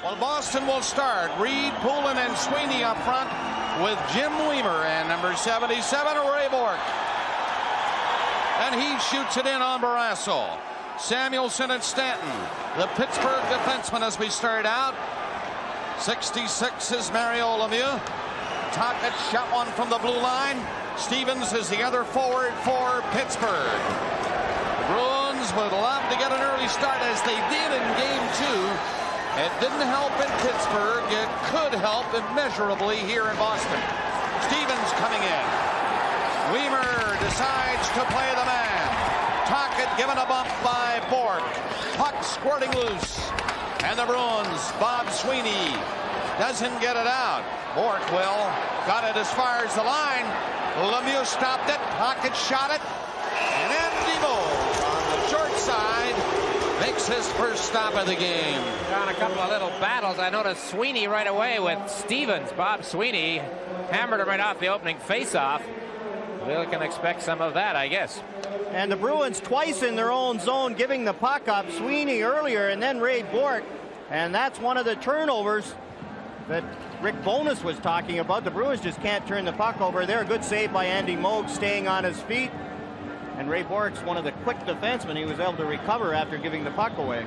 Well, Boston will start. Reed, Poulin, and Sweeney up front with Jim Weimer and number 77, Ray Bourque. And he shoots it in on Barrasso. Samuelson and Stanton, the Pittsburgh defenseman as we start out. 66 is Mario Lemieux. Tocchet shot one from the blue line. Stevens is the other forward for Pittsburgh. The Bruins would love to get an early start as they did in Game 2. It didn't help in Pittsburgh. It could help immeasurably here in Boston. Stevens coming in. Weimer decides to play the man. Tocchet given a bump by Bourque. Puck squirting loose. And the Bruins, Bob Sweeney doesn't get it out. Bourque will. Got it as far as the line. Lemieux stopped it. Tocchet shot it. And Andy Moog on the short side makes his first stop of the game. On a couple of little battles, I noticed Sweeney right away with Stevens. Bob Sweeney hammered him right off the opening faceoff. We can expect some of that, I guess. And the Bruins twice in their own zone giving the puck up. Sweeney earlier and then Ray Bourque. And that's one of the turnovers that Rick Bowness was talking about. The Bruins just can't turn the puck over there. Good save by Andy Moog, staying on his feet. And Ray Bourque's one of the quick defensemen. He was able to recover after giving the puck away.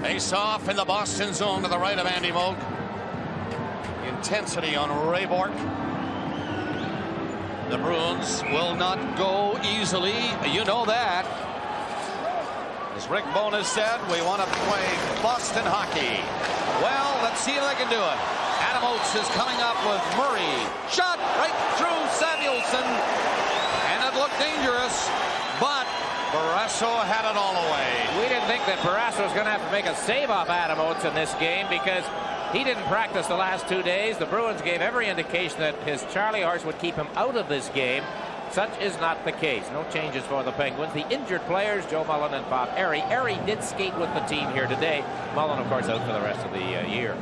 Face off in the Boston zone to the right of Andy Moog. Intensity on Ray Bourque. The Bruins will not go easily. You know that. As Rick Bowness said, we want to play Boston hockey. Well, let's see if they can do it. Adam Oates is coming up with Murray. Shot right through Samuelson. And it looked dangerous, but Barrasso had it all away. We didn't think that Barrasso was going to have to make a save off Adam Oates in this game because he didn't practice the last 2 days. The Bruins gave every indication that his Charlie horse would keep him out of this game. Such is not the case. No changes for the Penguins. The injured players, Joe Mullen and Bob Airy. Airy did skate with the team here today. Mullen, of course, out for the rest of the year.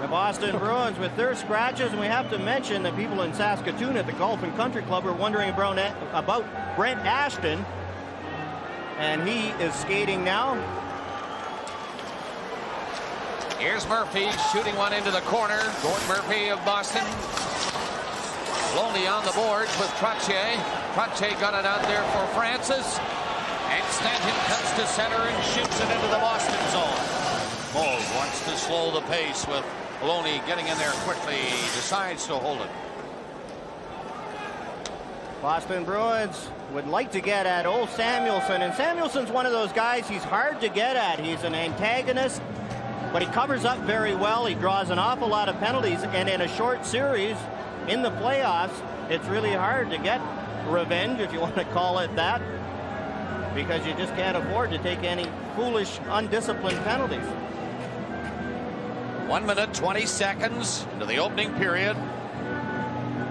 The Boston Bruins with their scratches, and we have to mention that people in Saskatoon at the Golf and Country Club are wondering about Brent Ashton, and he is skating now. Here's Murphy shooting one into the corner. Gordon Murphy of Boston. Loney on the boards with Trottier. Trottier got it out there for Francis. And Stanton cuts to center and shoots it into the Boston zone. Moog wants to slow the pace with Loney getting in there quickly. Decides to hold it. Boston Bruins would like to get at old Samuelson. And Samuelson's one of those guys, he's hard to get at. He's an antagonist, but he covers up very well. He draws an awful lot of penalties. And in a short series, in the playoffs, it's really hard to get revenge, if you want to call it that, because you just can't afford to take any foolish, undisciplined penalties. 1 minute, 20 seconds into the opening period.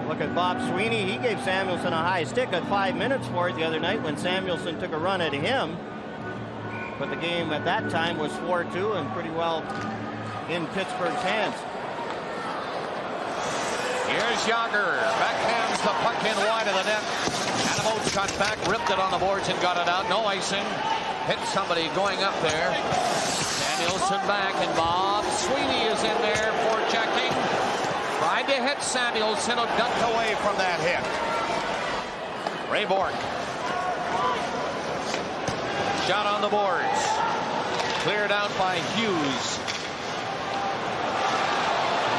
Look at Bob Sweeney. He gave Samuelson a high stick at 5 minutes for it the other night when Samuelson took a run at him. But the game at that time was 4-2 and pretty well in Pittsburgh's hands. Here's Yager. Backhands the puck in wide of the net. Adam Oates got back, ripped it on the boards and got it out. No icing. Hit somebody going up there. Samuelson back, and Bob Sweeney is in there for checking. Tried to hit Samuelson, who ducked away from that hit. Ray Bourque. Shot on the boards. Cleared out by Hughes.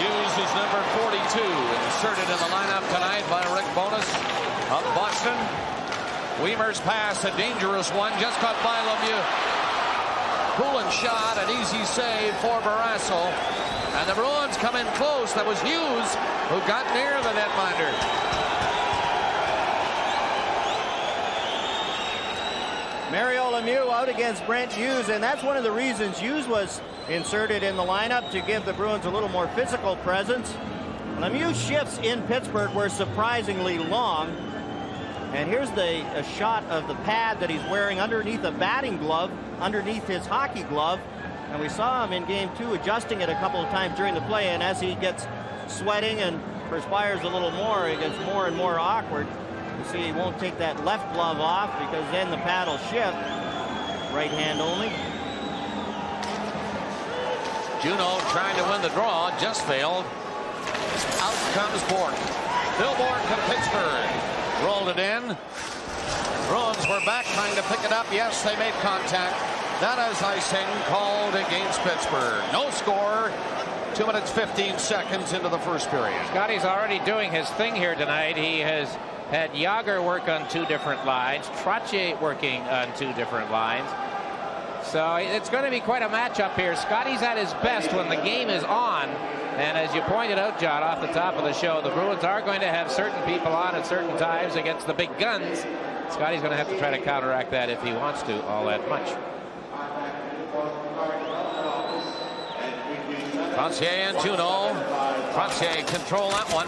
Hughes is number 42, inserted in the lineup tonight by Rick Bowness of Boston. Weimer's pass, a dangerous one, just caught by Lemieux. Poulin shot, an easy save for Barrasso. And the Bruins come in close. That was Hughes who got near the netminder. Mario Lemieux out against Brent Hughes, and that's one of the reasons Hughes was inserted in the lineup, to give the Bruins a little more physical presence. Lemieux shifts in Pittsburgh were surprisingly long. And here's a shot of the pad that he's wearing underneath a batting glove, underneath his hockey glove. And we saw him in Game 2 adjusting it a couple of times during the play. And as he gets sweating and perspires a little more, it gets more and more awkward. You see, he won't take that left glove off because then the pad will shift. Right hand only. Juneau trying to win the draw, just failed. Out comes Bork. Bill Bork of Pittsburgh. Rolled it in. Bruins were back trying to pick it up. Yes, they made contact. That is icing called against Pittsburgh. No score. 2 minutes, 15 seconds into the first period. Scotty's already doing his thing here tonight. He has had Jágr work on 2 different lines, Trottier working on 2 different lines. So it's going to be quite a matchup here. Scotty's at his best when the game is on. And as you pointed out, John, off the top of the show, the Bruins are going to have certain people on at certain times against the big guns. Scotty's going to have to try to counteract that if he wants to all that much. Trottier and Juneau. Trottier control that one.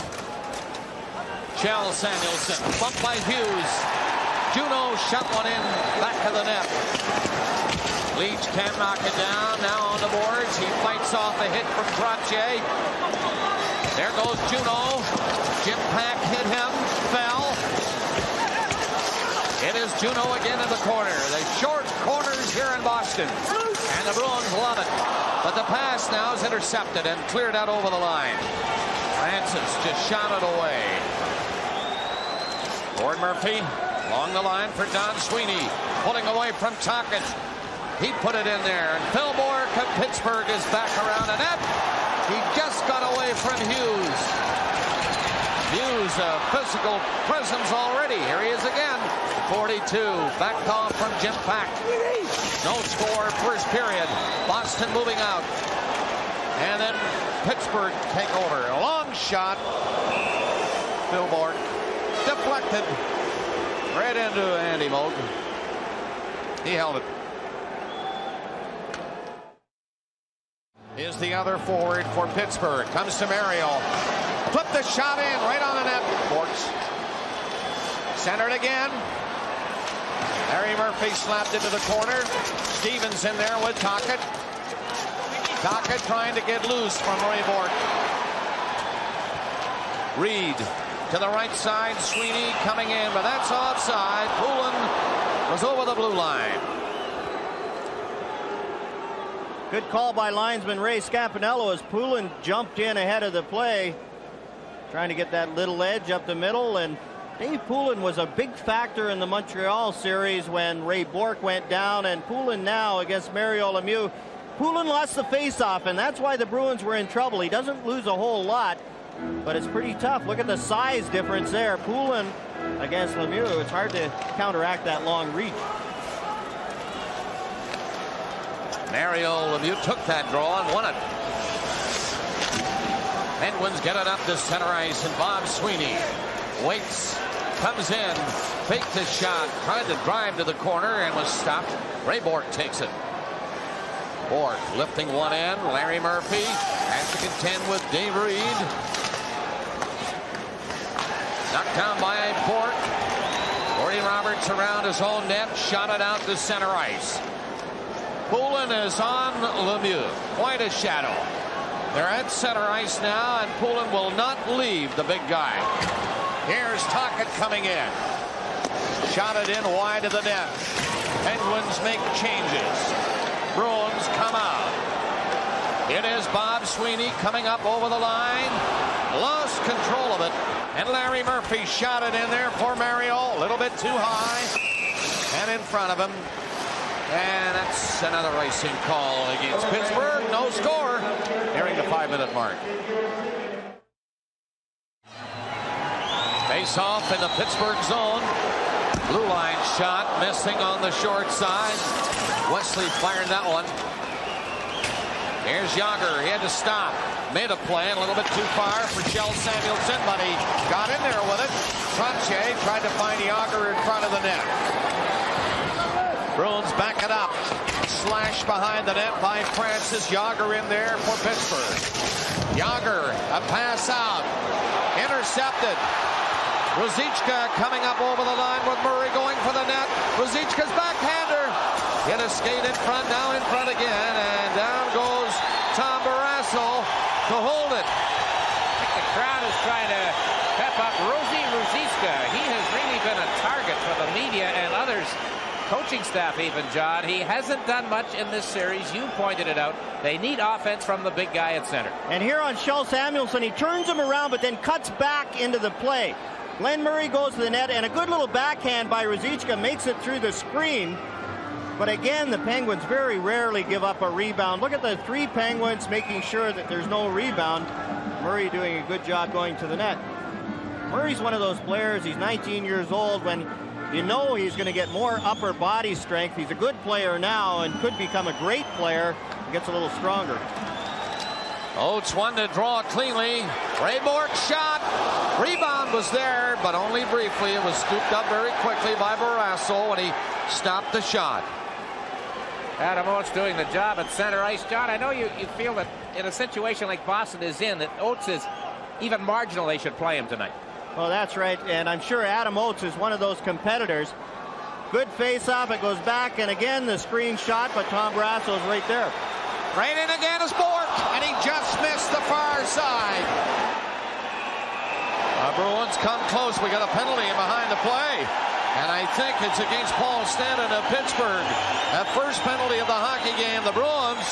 Kjell Samuelsson bumped by Hughes. Juneau shot one in back of the net. Leach can't knock it down. Now on the boards. He fights off a hit from Trottier. There goes Juneau. Jim Pack hit him. Fell. It is Juneau again in the corner. The short corners here in Boston. And the Bruins love it. But the pass now is intercepted and cleared out over the line. Francis just shot it away. Gord Murphy along the line for Don Sweeney. Pulling away from Tocchet. He put it in there. And Phil Bork of Pittsburgh is back around the net. He just got away from Hughes. Hughes, a physical presence already. Here he is again. 42. Backed off from Jim Pack. No score first period. Boston moving out. And then Pittsburgh take over. A long shot. Phil Bork deflected right into Andy Moog. He held it. Is the other forward for Pittsburgh. Comes to Mario. Flip the shot in right on the net. Borks. Centered again. Larry Murphy slapped into the corner. Stevens in there with Tocchet. Tocchet trying to get loose from Ray Bork. Reed to the right side. Sweeney coming in, but that's offside. Poulin was over the blue line. Good call by linesman Ray Scapinello as Poulin jumped in ahead of the play. Trying to get that little edge up the middle, and Dave Poulin was a big factor in the Montreal series when Ray Bork went down, and Poulin now against Mario Lemieux. Poulin lost the face-off, and that's why the Bruins were in trouble. He doesn't lose a whole lot, but it's pretty tough. Look at the size difference there. Poulin against Lemieux. It's hard to counteract that long reach. Mario Lemieux took that draw and won it. Penguins get it up to center ice, and Bob Sweeney waits, comes in, faked his shot, tried to drive to the corner and was stopped. Ray Bork takes it. Bork lifting one end. Larry Murphy has to contend with Dave Reed. Knocked down by Bork. Gordy Roberts around his own net, shot it out to center ice. Poulin is on Lemieux. Quite a shadow. They're at center ice now, and Poulin will not leave the big guy. Here's Tocchet coming in. Shot it in wide of the net. Penguins make changes. Bruins come out. It is Bob Sweeney coming up over the line. Lost control of it. And Larry Murphy shot it in there for Mario. A little bit too high. And in front of him. And that's another icing call against Pittsburgh. No score. Nearing the 5-minute mark. Face off in the Pittsburgh zone. Blue line shot missing on the short side. Wesley fired that one. Here's Jágr. He had to stop. Made a play a little bit too far for Kjell Samuelsson, but he got in there with it. Trottier tried to find Jágr in front of the net. Bruins back it up. Slash behind the net by Francis. Jágr in there for Pittsburgh. Jágr, a pass out. Intercepted. Ruzicka coming up over the line with Murray going for the net. Ruzicka's backhander. Hit a skate in front, now in front again, and down goes Tom Barrasso to hold it. I think the crowd is trying to pep up Ruzicka. He has really been coaching staff even, John. He hasn't done much in this series. You pointed it out. They need offense from the big guy at center. And here on Kjell Samuelsson, he turns him around but then cuts back into the play. Glenn Murray goes to the net, and a good little backhand by Ruzicka makes it through the screen. But again, the Penguins very rarely give up a rebound. Look at the 3 Penguins making sure that there's no rebound. Murray doing a good job going to the net. Murray's one of those players, he's 19 years old, when you know he's going to get more upper body strength. He's a good player now and could become a great player. He gets a little stronger. Oates one to draw it cleanly. Ray Bourque shot. Rebound was there, but only briefly. It was scooped up very quickly by Barrasso when he stopped the shot. Adam Oates doing the job at center ice. John, I know you feel that in a situation like Boston is in, that Oates is even marginal they should play him tonight. Well, that's right, and I'm sure Adam Oates is one of those competitors. Good face-off, it goes back, and again the screen shot, but Tom Barrasso is right there. Right in again is Bourque, and he just missed the far side. Bruins come close. We got a penalty behind the play, and I think it's against Paul Stanton of Pittsburgh. That first penalty of the hockey game. The Bruins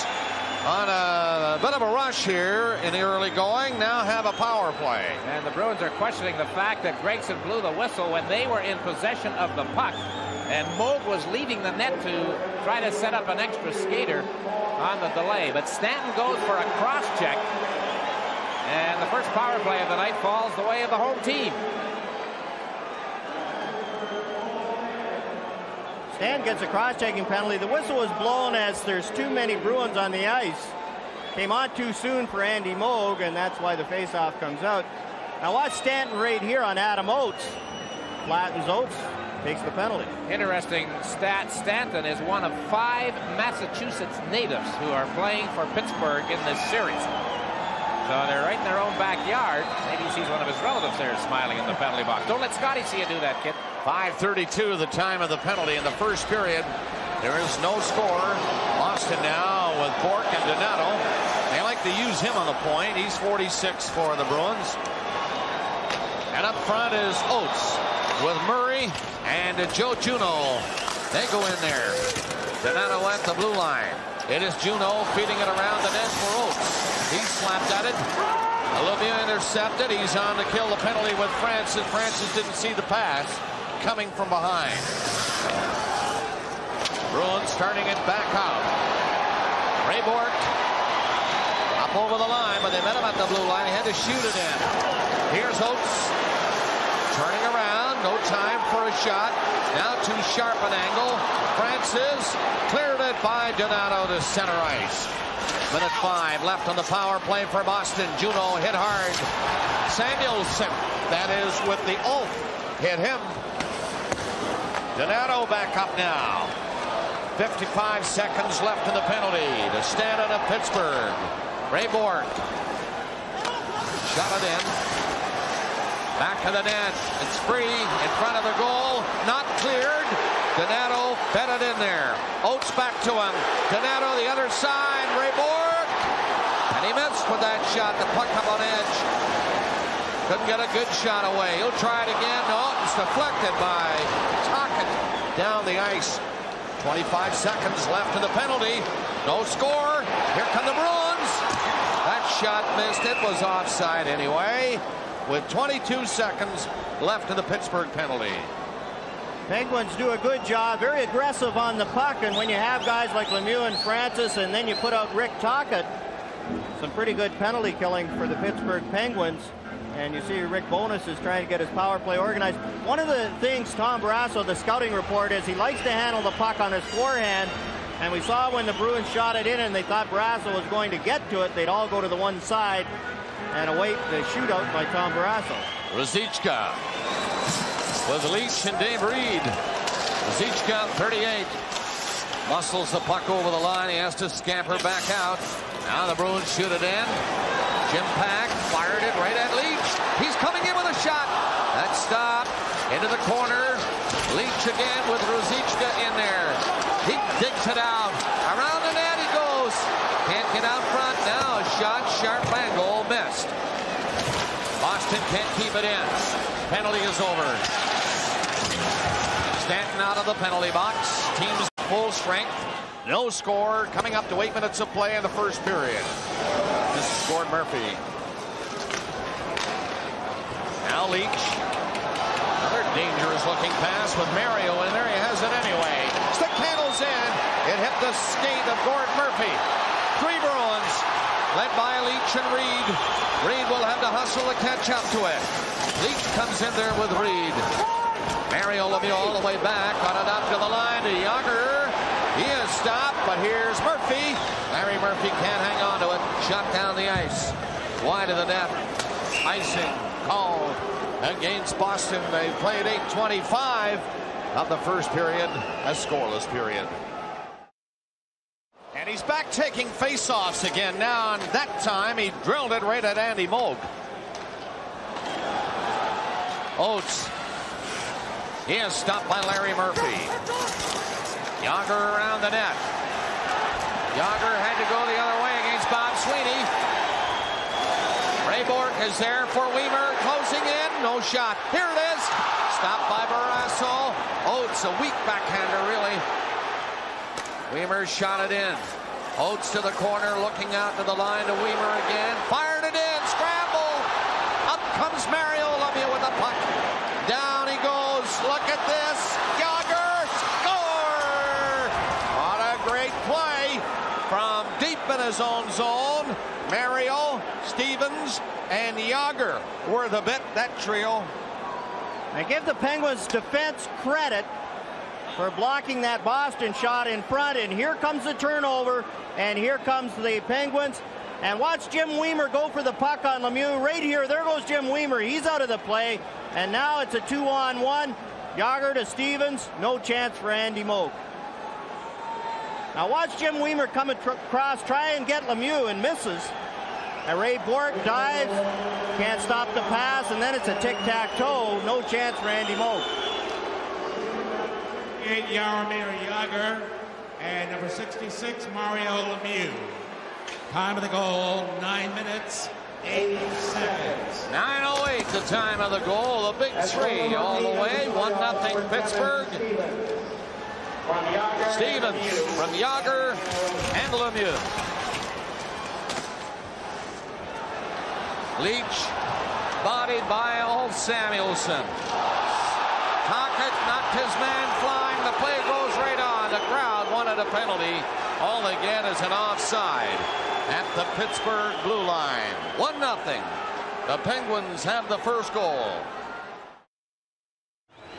on a bit of a rush here in the early going, now have a power play. And the Bruins are questioning the fact that Gregson blew the whistle when they were in possession of the puck. And Moog was leaving the net to try to set up an extra skater on the delay. But Stanton goes for a cross-check. And the first power play of the night falls the way of the home team. Stan gets a cross-checking penalty. The whistle was blown as there's too many Bruins on the ice. Came on too soon for Andy Moog, and that's why the face-off comes out. Now watch Stanton right here on Adam Oates. Flattens Oates, takes the penalty. Interesting stat. Stanton is one of 5 Massachusetts natives who are playing for Pittsburgh in this series. So they're right in their own backyard. Maybe he sees one of his relatives there smiling in the penalty box. Don't let Scotty see you do that, kid. 5:32 the time of the penalty in the first period. There is no score. Boston now with Bourque and Donato. They like to use him on the point. He's 46 for the Bruins. And up front is Oates with Murray and Joe Juneau. They go in there. Donato at the blue line. It is Juneau feeding it around the net for Oates. He slapped at it. Lemieux intercepted. He's on to kill the penalty with Francis. Francis didn't see the pass coming from behind. Bruins starting it back out. Ray Bourque up over the line, but they met him at the blue line. He had to shoot it in. Here's Oates turning around. No time for a shot. Now too sharp an angle. Francis cleared it by Donato to center ice. Minute 5 left on the power play for Boston. Juneau hit hard. Samuelsson, that is with the oath, hit him. Donato back up now. 55 seconds left in the penalty to Stanton of Pittsburgh. Ray Bourque shot it in. Back of the net. It's free in front of the goal. Not cleared. Donato fed it in there. Oates back to him. Donato the other side. Ray Bourque. And he missed with that shot. The puck up on edge. Couldn't get a good shot away. He'll try it again. No, it's deflected by Tocchet down the ice. 25 seconds left in the penalty. No score. Here come the Bruins. That shot missed. It was offside anyway. With 22 seconds left in the Pittsburgh penalty. Penguins do a good job, very aggressive on the puck, and when you have guys like Lemieux and Francis, and then you put out Rick Tocchet, some pretty good penalty killing for the Pittsburgh Penguins. And you see Rick Bowness is trying to get his power play organized. One of the things Tom Barrasso, the scouting report, is he likes to handle the puck on his forehand. And we saw when the Bruins shot it in and they thought Barrasso was going to get to it, they'd all go to the one side and await the shootout by Tom Barrasso. Ruzicka with Leach and Dave Reed. Ruzicka, 38. Muscles the puck over the line. He has to scamper back out. Now the Bruins shoot it in. Jim Pack fired it right at Leach. He's coming in with a shot. That stop into the corner. Leach again with Ruzicka in there. He digs it out. Around the net he goes. Can't get out front. Now a shot, sharp angle, missed. Boston can't keep it in. Penalty is over. Stanton out of the penalty box. Team's full strength. No score coming up to 8 minutes of play in the first period. This is Gord Murphy. Now Leach. Another dangerous looking pass with Mario in there. He has it anyway. Stick handles in. It hit the skate of Gord Murphy. 3 Bruins led by Leach and Reed. Reed will have to hustle to catch up to it. Leach comes in there with Reed. Mario Lemieux all the way back. Got it up to the line to Yager. He is stopped, but here's Murphy. Larry Murphy can't hang on to it. Shot down the ice. Wide of the net. Icing called against Boston. They played 8:25 of the first period. A scoreless period. And he's back taking face-offs again now, and that time he drilled it right at Andy Moog. Oates. He is stopped by Larry Murphy. Yager around the net. Yager had to go the other way against Bob Sweeney. Ray Bourque is there for Weimer, closing in. No shot. Here it is. Stopped by Barrasso. Oates, a weak backhander, really. Weimer shot it in. Oates to the corner, looking out to the line to Weimer again. Fired it in. Scramble. Up comes Mario Lemieux with the puck. Down he goes. Look at this. Yager. Score! What a great play from deep in his own zone. Mario, Stevens, and Yager were the bit, that trio. I give the Penguins defense credit for blocking that Boston shot in front, and here comes the turnover, and here comes the Penguins. And watch Jim Weimer go for the puck on Lemieux. Right here, there goes Jim Weimer. He's out of the play, and now it's a 2-on-1. Yager to Stevens. No chance for Andy Moog. Now watch Jim Weimer come across, try and get Lemieux, and misses. And Ray Bourque dives, can't stop the pass, and then it's a tic-tac-toe. No chance for Andy Moog. Jaromir Yager and number 66, Mario Lemieux. Time of the goal, 9 minutes, 8 seconds. 9:08 the time of the goal. The big three all the way. 1-0 Pittsburgh. Stevens from Yager and Lemieux. Leach bodied by old Samuelson. Tocchet knocked his man flying. The play goes right on. The crowd wanted a penalty. All they get is an offside at the Pittsburgh blue line. 1-0. The Penguins have the first goal.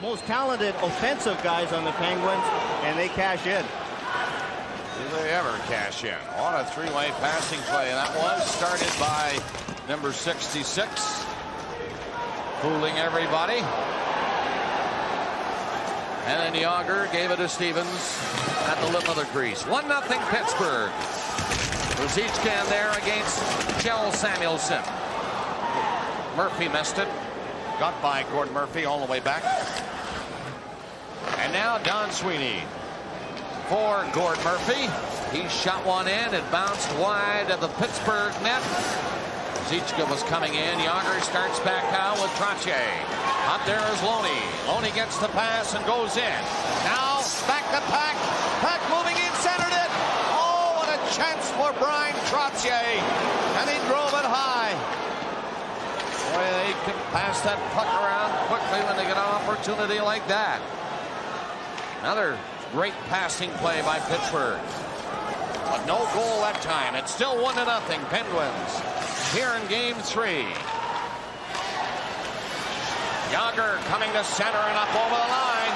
Most talented offensive guys on the Penguins, and they cash in. Do they ever cash in? What a three-way passing play that was. Started by number 66. Fooling everybody. And then Yager gave it to Stevens at the lip of the crease. 1-0 Pittsburgh. Ruzicka there against Kjell Samuelson. Murphy missed it. Got by Gord Murphy all the way back. And now Don Sweeney for Gord Murphy. He shot one in. It bounced wide of the Pittsburgh net. Ruzicka was coming in. Yager starts back out with Trottier. Out there is Loney. Loney gets the pass and goes in. Now back to Pack. Pack moving in, centered it. Oh, what a chance for Brian Trottier. And he drove it high. Boy, they can pass that puck around quickly when they get an opportunity like that. Another great passing play by Pittsburgh. But no goal that time. It's still 1-0 Penguins here in game 3. Yager coming to center and up over the line.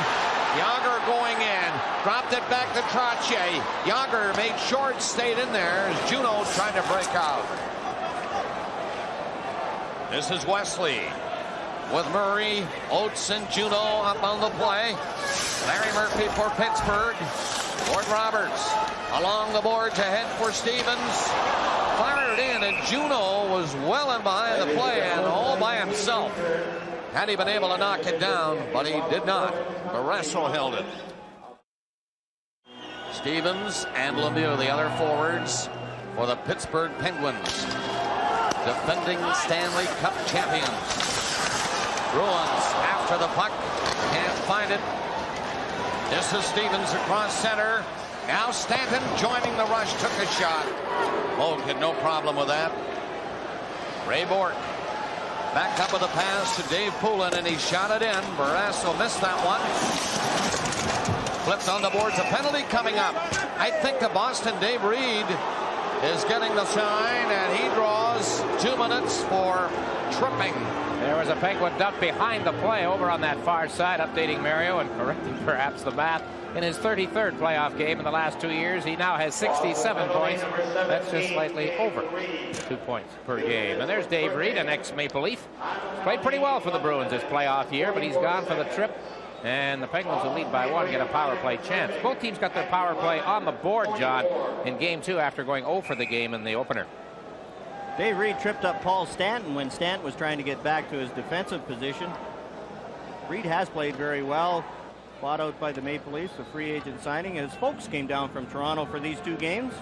Yager going in. Dropped it back to Trottier. Yager made short, stayed in there as Juneau tried to break out. This is Wesley with Murray, Oates, and Juneau up on the play. Larry Murphy for Pittsburgh. Gord Roberts along the boards ahead for Stevens. Fired in, and Juneau was well in behind the play and all by himself. Had he been able to knock it down, but he did not. Barrasso held it. Stevens and Lemieux, the other forwards for the Pittsburgh Penguins. Defending Stanley Cup champions. Bruins after the puck. Can't find it. This is Stevens across center. Now Stanton joining the rush, took a shot. Moog had no problem with that. Ray Bourque back up with a pass to Dave Poulin, and he shot it in. Barrasso missed that one. Flipped on the boards. A penalty coming up. I think the Boston Dave Reed is getting the sign, and he draws 2 minutes for tripping. There was a Penguin duck behind the play over on that far side, updating Mario and correcting perhaps the math. In his 33rd playoff game in the last 2 years, he now has 67 points. That's just slightly over 2 points per game. And there's Dave Reed, an ex-Maple Leaf. Played pretty well for the Bruins this playoff year, but he's gone for the trip. And the Penguins, who lead by 1, get a power play chance. Both teams got their power play on the board, John, in Game 2 after going 0 for the game in the opener. Dave Reed tripped up Paul Stanton when Stanton was trying to get back to his defensive position. Reed has played very well. Bought out by the Maple Leafs, a free agent signing. His folks came down from Toronto for these 2 games.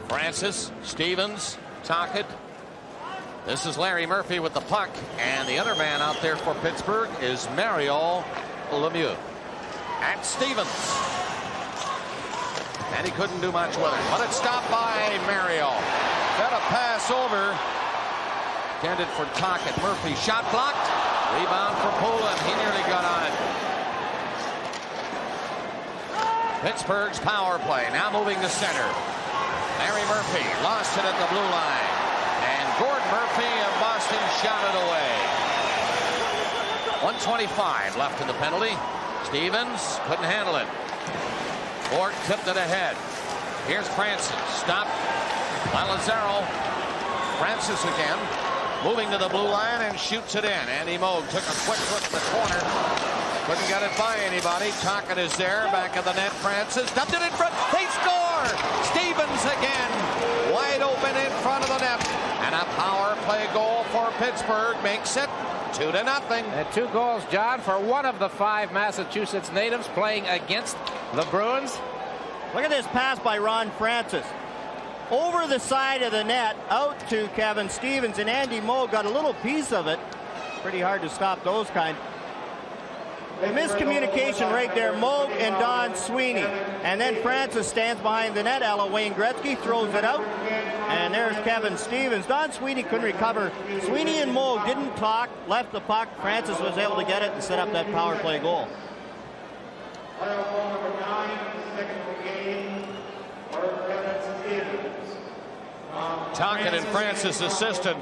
Francis, Stevens, Tocchet. This is Larry Murphy with the puck, and the other man out there for Pittsburgh is Mario Lemieux. At Stevens. And he couldn't do much with it, but it's stopped by Mario. Got a pass over. Intended for Tocchet. Murphy shot blocked. Rebound for Poulin. He nearly got on it. Pittsburgh's power play now moving to center. Larry Murphy lost it at the blue line. And Gord Murphy of Boston shot it away. 1:25 left in the penalty. Stevens couldn't handle it. Bourque tipped it ahead. Here's Francis. Stopped by Lazaro. Francis again. Moving to the blue line and shoots it in. Andy Moog took a quick look at the corner. Couldn't get it by anybody. Tocchet is there. Back of the net. Francis dumped it in front. They score! Stevens again. Wide open in front of the net. And a power play goal for Pittsburgh makes it 2-0. And 2 goals, John, for one of the 5 Massachusetts natives playing against the Bruins. Look at this pass by Ron Francis. Over the side of the net, out to Kevin Stevens, and Andy Moog got a little piece of it. Pretty hard to stop those kind. A miscommunication right there, Moog and Don Sweeney. And then Francis stands behind the net. Ella Wayne Gretzky throws it out. And there's Kevin Stevens. Don Sweeney couldn't recover. Sweeney and Moog didn't talk, left the puck. Francis was able to get it and set up that power play goal. Tocchet and Francis assisted.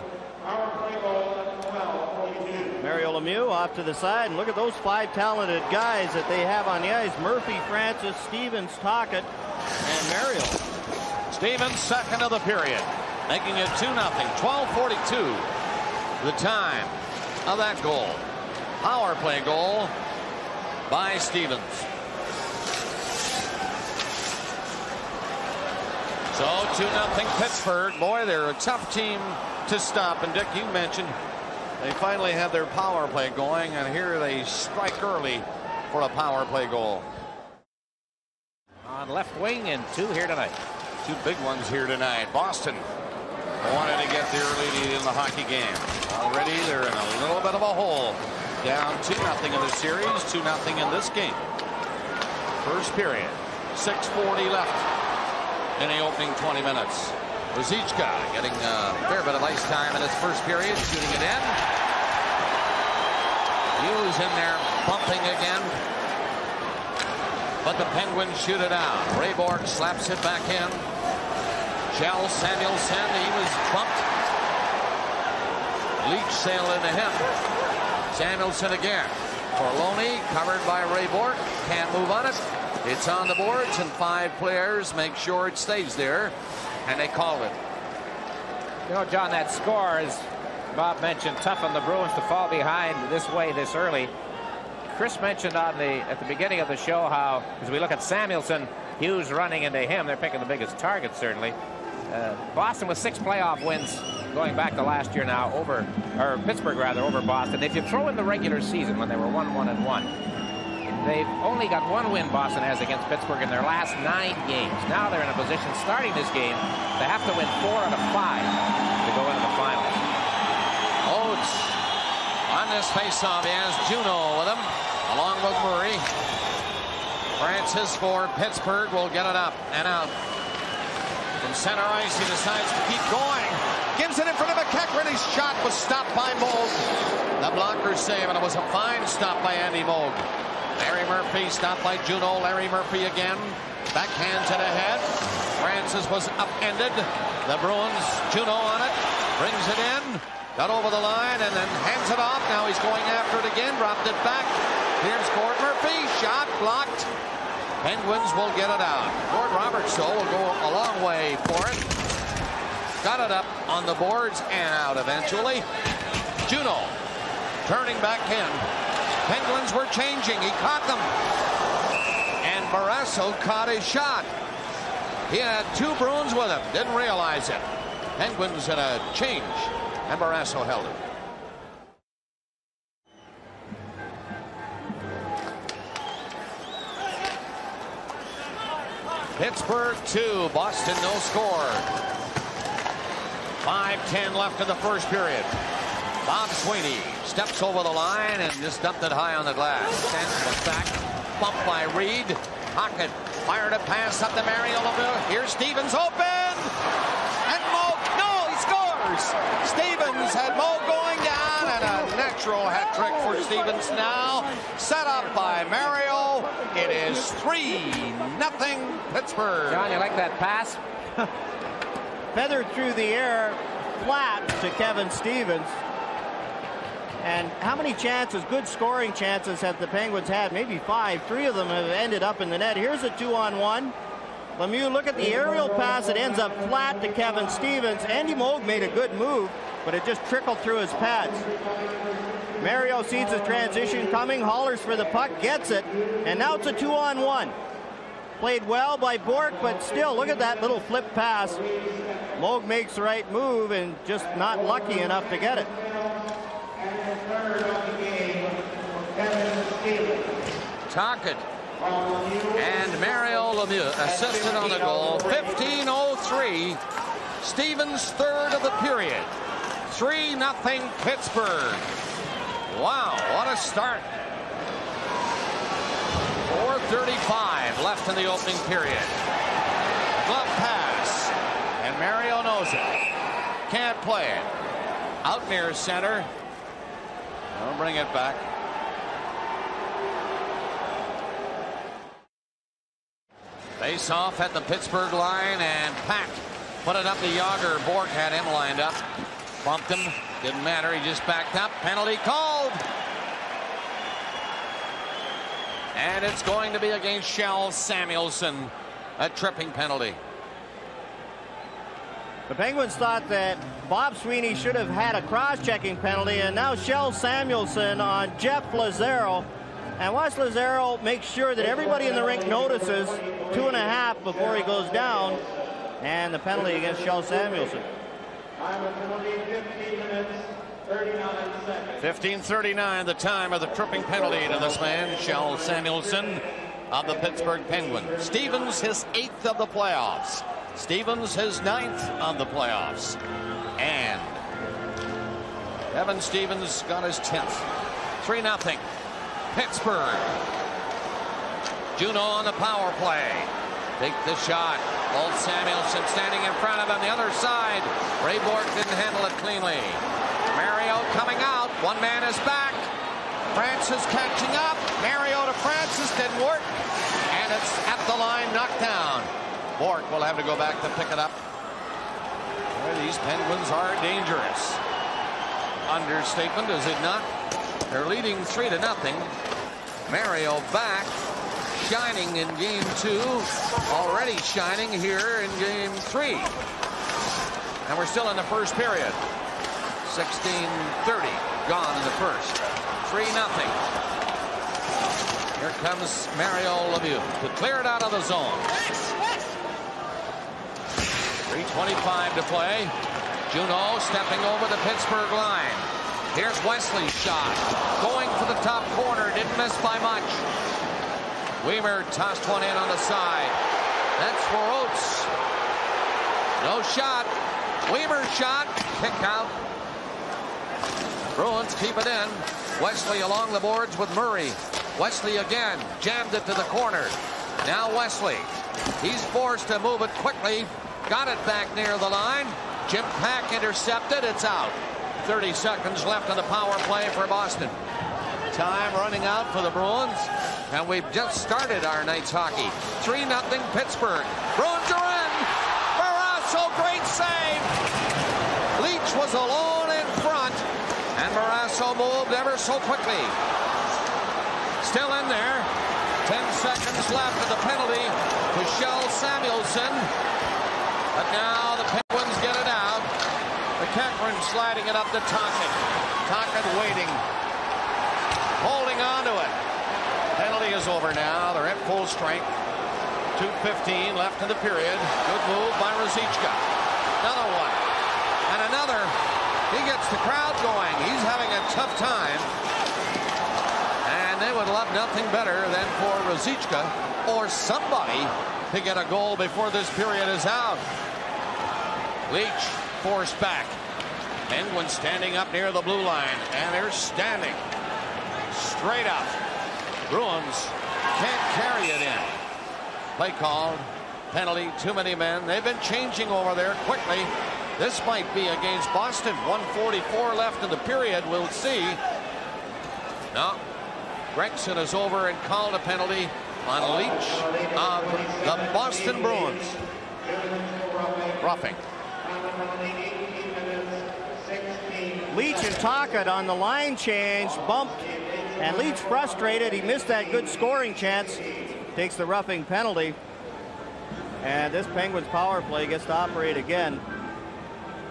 Mario Lemieux off to the side, and look at those 5 talented guys that they have on the ice. Murphy, Francis, Stevens, Tocchet, and Mario. Stevens, second of the period, making it 2-0. 12:42 the time of that goal. Power play goal by Stevens. So 2-0 Pittsburgh. Boy, they're a tough team to stop. And Dick, you mentioned they finally had their power play going, and here they strike early for a power play goal. On left wing, and 2 here tonight. 2 big ones here tonight. Boston wanted to get the early lead in the hockey game. Already they're in a little bit of a hole. Down 2-0 in the series, 2-0 in this game. First period, 6:40 left in the opening 20 minutes. Ruzicka getting a fair bit of ice time in his first period, shooting it in. Hughes in there, bumping again. But the Penguins shoot it out. Ray Bourque slaps it back in. Kjell Samuelsson, he was bumped. Leach sailed into him. Samuelsson again. Forloni covered by Ray Bourque. Can't move on it. It's on the boards, and 5 players make sure it stays there, and they call it. You know, John, that score, as Bob mentioned, tough on the Bruins to fall behind this way this early. Chris mentioned at the beginning of the show how, as we look at Samuelsson, Hughes running into him, they're picking the biggest target, certainly. Boston with 6 playoff wins going back to last year now, or Pittsburgh rather, over Boston. If you throw in the regular season when they were 1-1-1, they've only got 1 win, Boston has, against Pittsburgh in their last 9 games. Now they're in a position starting this game to have to win 4 out of 5 to go into the finals. Oates on this faceoff. He has Juneau with him, along with Murray. Francis for Pittsburgh will get it up and out. From center ice, he decides to keep going. Gives it in front of McEachran. His shot was stopped by Moog. The blocker save, and it was a fine stop by Andy Moog. Larry Murphy stopped by Juneau. Larry Murphy again. Backhands it ahead. Francis was upended. The Bruins, Juneau on it. Brings it in. Got over the line and then hands it off. Now he's going after it again. Dropped it back. Here's Gord Murphy. Shot blocked. Penguins will get it out. Gord Roberts, though, will go a long way for it. Got it up on the boards and out eventually. Juneau turning back in. Penguins were changing. He caught them. And Barrasso caught his shot. He had two Bruins with him. Didn't realize it. Penguins had a change. And Barrasso held it. Pittsburgh 2, Boston no score. 5:10 left in the first period. Bob Sweeney steps over the line and just dumped it high on the glass. Sends it back. Bumped by Reed. Hockett fired a pass up to Mario Lemieux. Here's Stevens open. And Mo, no, he scores. Stevens had Mo going down, and a natural hat trick for Stevens now. Set up by Mario. It is 3-0 Pittsburgh. John, you like that pass? Feathered through the air, flat to Kevin Stevens. And how many chances, good scoring chances, have the Penguins had? Maybe 5. 3 of them have ended up in the net. Here's a 2-on-1. Lemieux, look at the aerial pass. It ends up flat to Kevin Stevens. Andy Moog made a good move, but it just trickled through his pads. Mario sees the transition coming, hollers for the puck, gets it, and now it's a 2-on-1. Played well by Bork, but still, look at that little flip pass. Moog makes the right move and just not lucky enough to get it. Tocchet and Mario Lemieux assisted on the goal. 15:03. Stevens third of the period. 3-0 Pittsburgh. Wow, what a start. 4:35 left in the opening period. Glove pass. And Mario knows it. Can't play it. Out near center. They'll bring it back. Face off at the Pittsburgh line, and Pack put it up to Yager. Bork had him lined up. Bumped him. Didn't matter. He just backed up. Penalty called. And it's going to be against Kjell Samuelsson. A tripping penalty. The Penguins thought that Bob Sweeney should have had a cross-checking penalty, and now Kjell Samuelsson on Jeff Lazaro. And watch Lazaro make sure that everybody in the rink notices 2.5 before he goes down. And the penalty against Kjell Samuelsson. 15:39, the time of the tripping penalty to this man, Kjell Samuelsson of the Pittsburgh Penguins. Stevens, his 8th of the playoffs. Stevens, his 9th of the playoffs. And Evan Stevens got his 10th. 3-0 Pittsburgh. Juneau on the power play. Take the shot. Old Samuelsson standing in front of him. The other side. Ray Bork didn't handle it cleanly. Mario coming out. One man is back. Francis catching up. Mario to Francis. Didn't work. And it's at the line, knocked down. Bork will have to go back to pick it up. Boy, these Penguins are dangerous. Understatement, is it not? They're leading 3-0. Mario back. Shining in game 2. Already shining here in game 3. And we're still in the first period. 16:30 gone in the first. 3-0. Here comes Mario Lemieux to clear it out of the zone. 3:25 to play. Juneau stepping over the Pittsburgh line. Here's Wesley's shot. Going for the top corner. Didn't miss by much. Weimer tossed one in on the side. That's for Oates. No shot. Weimer's shot. Kick out. Bruins keep it in. Wesley along the boards with Murray. Wesley again jammed it to the corner. Now Wesley. He's forced to move it quickly. Got it back near the line. Jim Pack intercepted. It's out. 30 seconds left on the power play for Boston. Time running out for the Bruins. And we've just started our night's hockey. 3-0 Pittsburgh. Bruins are in. Barrasso, great save. Leach was alone in front. And Barrasso moved ever so quickly. Still in there. 10 seconds left of the penalty to Shell Samuelson. But now the Penguins get it out. McEachran sliding it up to Tocchet. Tocchet waiting. Holding on to it. Penalty is over now. They're at full strength. 2:15 left in the period. Good move by Ruzicka. Another one. And another. He gets the crowd going. He's having a tough time. And they would love nothing better than for Ruzicka or somebody to get a goal before this period is out. Leach forced back. Penguins standing up near the blue line. And they're standing straight up. Bruins can't carry it in. Play called. Penalty. Too many men. They've been changing over there quickly. This might be against Boston. 1:44 left in the period. We'll see. No. Gregson is over and called a penalty on Leach of the Boston Bruins. Roughing. Leach and Tocchet on the line change, bumped, and Leach frustrated. He missed that good scoring chance. Takes the roughing penalty. And this Penguins power play gets to operate again.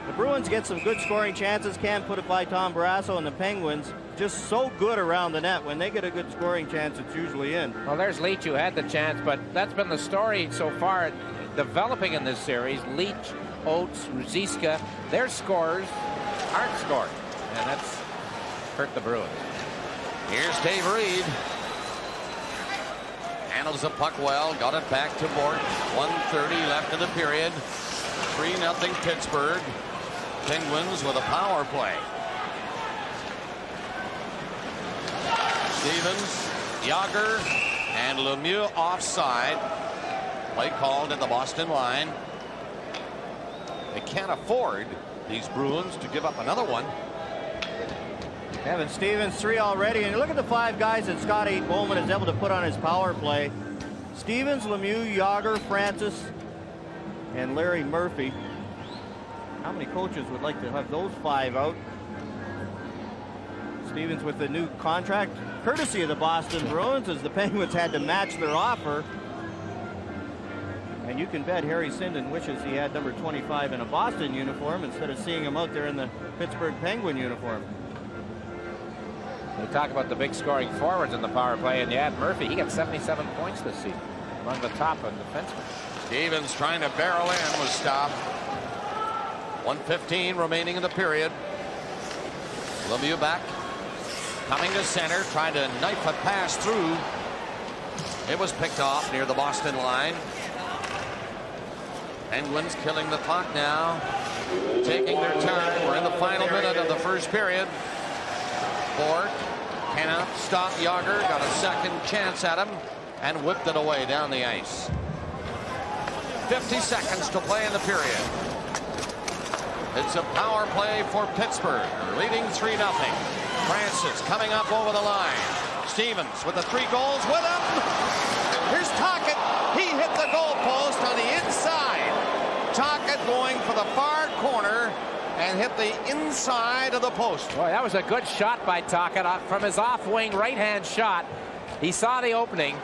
The Bruins get some good scoring chances. Can't put it by Tom Barrasso, and the Penguins just so good around the net. When they get a good scoring chance, it's usually in. Well, there's Leach who had the chance, but that's been the story so far developing in this series. Leach, Oates, Ruzicka, their scores aren't scored, and that's hurt the Bruins. Here's Dave Reed. Handles the puck well, got it back to Bort. 1:30 left in the period. 3-0 Pittsburgh. Penguins with a power play. Stevens, Yager, and Lemieux offside. Play called at the Boston line. They can't afford, these Bruins, to give up another one. Evan Stevens, 3 already. And look at the 5 guys that Scotty Bowman is able to put on his power play. Stevens, Lemieux, Yager, Francis, and Larry Murphy. How many coaches would like to have those 5 out? Stevens with the new contract, courtesy of the Boston Bruins, as the Penguins had to match their offer. And you can bet Harry Sinden wishes he had number 25 in a Boston uniform instead of seeing him out there in the Pittsburgh Penguin uniform. We talk about the big scoring forwards in the power play, and you add Murphy. He got 77 points this season, among the top on defensemen. Stevens trying to barrel in was stopped. 1:15 remaining in the period. Lemieux back. Coming to center, trying to knife a pass through. It was picked off near the Boston line. Penguins killing the clock now. Taking their turn. We're in the final minute of the first period. Ford cannot stop Yager. Got a second chance at him and whipped it away down the ice. 50 seconds to play in the period. It's a power play for Pittsburgh. They're leading 3-0. Francis coming up over the line. Stevens with the 3 goals with him. Here's Tocchet. He hit the goal post on the inside. Tocchet going for the far corner and hit the inside of the post. Boy, that was a good shot by Tocchet from his off-wing right-hand shot. He saw the opening.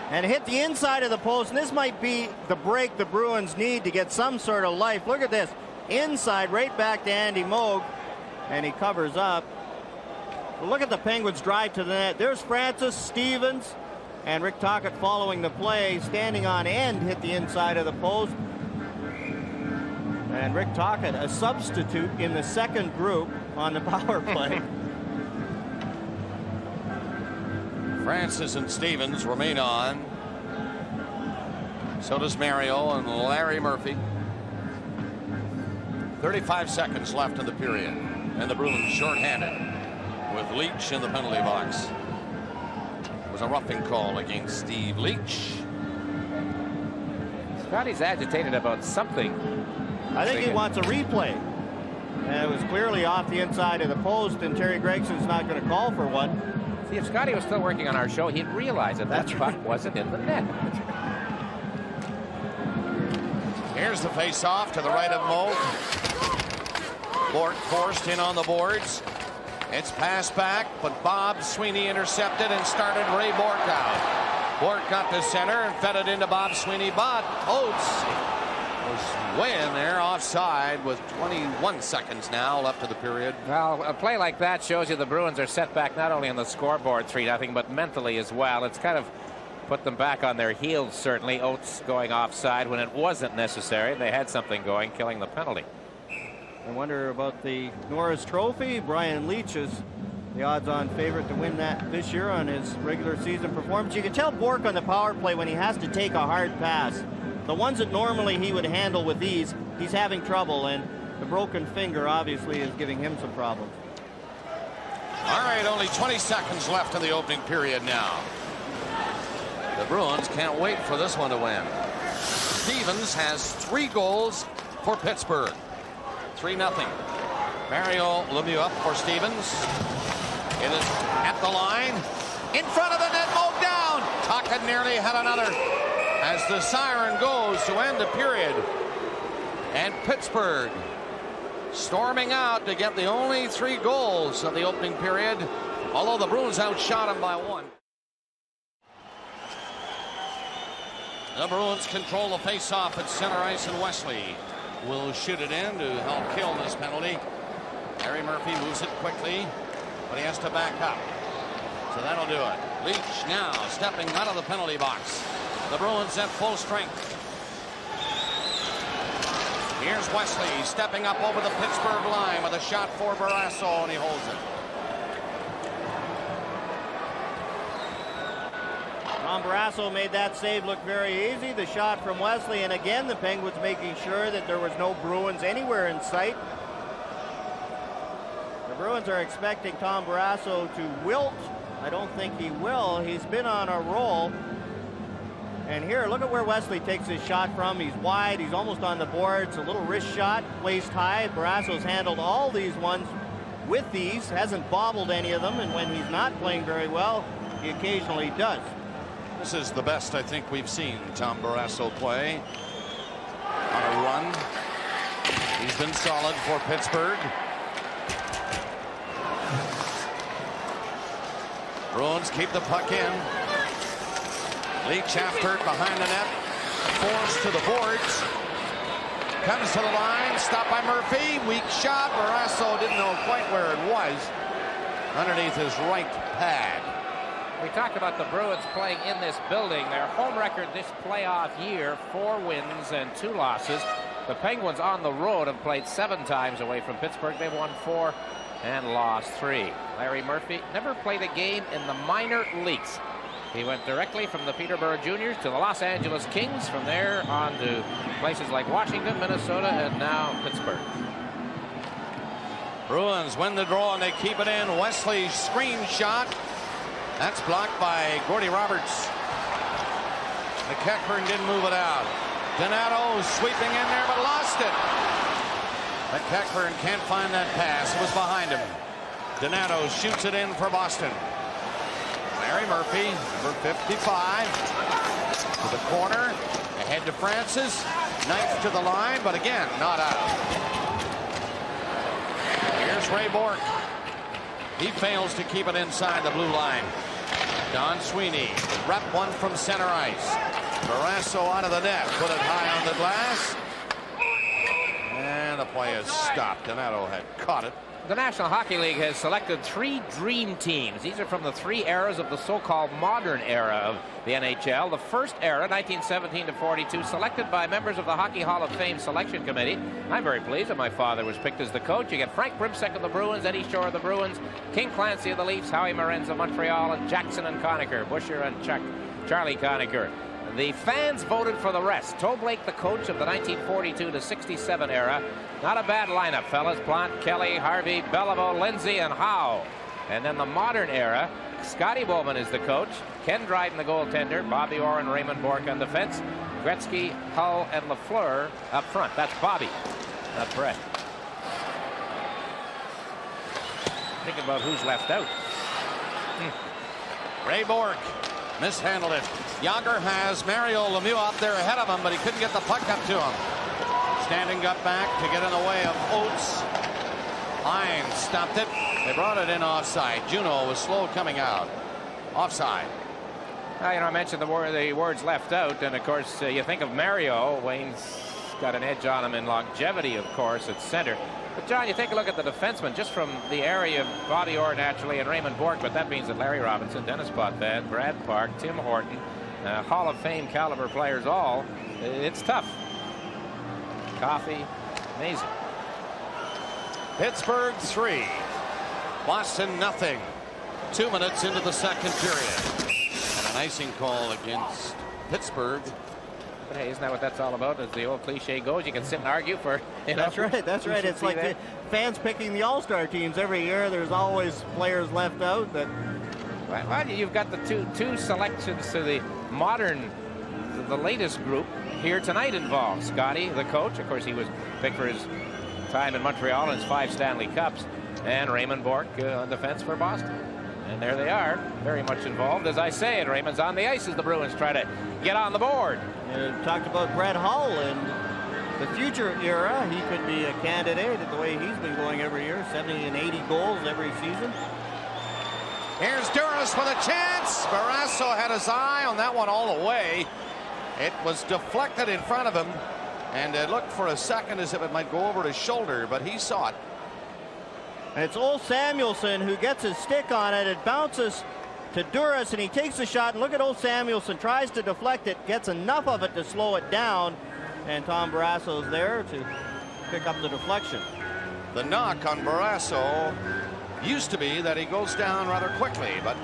And hit the inside of the post. And this might be the break the Bruins need to get some sort of life. Look at this. Inside, right back to Andy Moog. And he covers up. Well, look at the Penguins drive to the net. There's Francis, Stevens, and Rick Tocchet following the play. Standing on end, hit the inside of the post. And Rick Tocchet, a substitute in the second group on the power play. Francis and Stevens remain on. So does Mario and Larry Murphy. 35 seconds left in the period. And the Bruins shorthanded with Leach in the penalty box. was a roughing call against Steve Leach. Scotty's agitated about something. I think he wants a replay. And it was clearly off the inside of the post, and Terry Gregson's not going to call for one. See, if Scotty was still working on our show, he'd realize that that puck wasn't in the net. Here's the face-off to the right of Mo. Bork forced in on the boards. It's passed back, but Bob Sweeney intercepted and started Ray Bork out. Bork got to center and fed it into Bob Sweeney, but Oates was way in there offside with 21 seconds now left of the period. Well, a play like that shows you the Bruins are set back not only on the scoreboard 3-0, but mentally as well. It's kind of put them back on their heels, certainly. Oates going offside when it wasn't necessary. They had something going, killing the penalty. I wonder about the Norris Trophy. Brian Leach is the odds-on favorite to win that this year on his regular season performance. You can tell Bork on the power play when he has to take a hard pass. The ones that normally he would handle with ease, he's having trouble, and the broken finger obviously is giving him some problems. All right, only 20 seconds left in the opening period now. The Bruins can't wait for this one to win. Stevens has 3 goals for Pittsburgh. 3-0. Mario Lemieux up for Stevens. It is at the line. In front of the net, mowed down. Tuckett nearly had another as the siren goes to end the period. And Pittsburgh storming out to get the only 3 goals of the opening period, although the Bruins outshot them by 1. The Bruins control the face-off at center ice, and Wesley will shoot it in to help kill this penalty. Harry Murphy moves it quickly, but he has to back up. So that'll do it. Leach now stepping out of the penalty box. The Bruins at full strength. Here's Wesley stepping up over the Pittsburgh line with a shot for Barrasso, and he holds it. Tom Barrasso made that save look very easy. The shot from Wesley, and again the Penguins making sure that there was no Bruins anywhere in sight. The Bruins are expecting Tom Barrasso to wilt. I don't think he will. He's been on a roll. And here, look at where Wesley takes his shot from. He's wide. He's almost on the boards. A little wrist shot, waist high. Barrasso's handled all these ones with ease. Hasn't bobbled any of them. And when he's not playing very well, he occasionally does. This is the best I think we've seen Tom Barrasso play on a run. He's been solid for Pittsburgh. Bruins keep the puck in. Leach after it behind the net. Forced to the boards. Comes to the line. Stopped by Murphy. Weak shot. Barrasso didn't know quite where it was. Underneath his right pad. We talked about the Bruins playing in this building. Their home record this playoff year, 4 wins and 2 losses. The Penguins on the road have played 7 times away from Pittsburgh. They've won 4 and lost 3. Larry Murphy never played a game in the minor leagues. He went directly from the Peterborough Juniors to the Los Angeles Kings. From there on to places like Washington, Minnesota, and now Pittsburgh. Bruins win the draw and they keep it in. Wesley's screen shot. That's blocked by Gordy Roberts. McEachern didn't move it out. Donato sweeping in there but lost it. McEachern can't find that pass. It was behind him. Donato shoots it in for Boston. Larry Murphy, number 55, to the corner, ahead to Francis, knife to the line, but again, not out. Here's Ray Bork. He fails to keep it inside the blue line. Don Sweeney, rep one from center ice. Barrasso out of the net, put it high on the glass. And the play is stopped. Donato had caught it. The National Hockey League has selected 3 dream teams. These are from the 3 eras of the so-called modern era of the NHL. The first era, 1917 to 42, selected by members of the Hockey Hall of Fame Selection Committee. I'm very pleased that my father was picked as the coach. You get Frank Brimsek of the Bruins, Eddie Shore of the Bruins, King Clancy of the Leafs, Howie Morenz of Montreal, and Jackson and Conacher, Busher and Charlie Conacher. The fans voted for the rest. Toe Blake, the coach of the 1942 to 67 era. Not a bad lineup, fellas. Plant, Kelly, Harvey, Beliveau, Lindsay, and Howe. And then the modern era, Scotty Bowman is the coach. Ken Dryden, the goaltender. Bobby Orr and Raymond Bourque on defense. Gretzky, Hull, and Lafleur up front. That's Bobby, not Brett. Thinking about who's left out. Ray Bourque mishandled it. Yager has Mario Lemieux out there ahead of him, but he couldn't get the puck up to him. Standing got back to get in the way of Oates. Hines stopped it. They brought it in offside. Juno was slow coming out. Offside. You know, I mentioned the words left out, and of course you think of Mario. Wayne's got an edge on him in longevity, of course, at center. But John, you take a look at the defensemen just from the area of Bobby Orr naturally and Raymond Bourque, but that means that Larry Robinson, Dennis Potvin, Brad Park, Tim Horton, Hall of Fame caliber players all. It's tough. Coffee, amazing. Pittsburgh 3, Boston nothing. 2 minutes into the second period. And an icing call against Pittsburgh. But hey, isn't that what that's all about? As the old cliche goes, you can sit and argue for. That's right. That's right. It's like the fans picking the All-Star teams every year. There's always players left out. That. Well, you've got the two selections to the modern, the latest group here tonight involved. Scotty, the coach, of course, he was picked for his time in Montreal and his 5 Stanley Cups, and Raymond Bourque on defense for Boston. And there they are, very much involved. As I say, and Raymond's on the ice as the Bruins try to get on the board. Talked about Brett Hull and the future era. He could be a candidate the way he's been going every year, 70 and 80 goals every season. Here's Duras with a chance. Barrasso had his eye on that one all the way. It was deflected in front of him, and it looked for a second as if it might go over his shoulder, but he saw it. And it's Ole Samuelsson who gets his stick on it. It bounces to Duras, and he takes the shot. And look at Ole Samuelsson, tries to deflect it, gets enough of it to slow it down, and Tom Barrasso's there to pick up the deflection. The knock on Barrasso used to be that he goes down rather quickly, but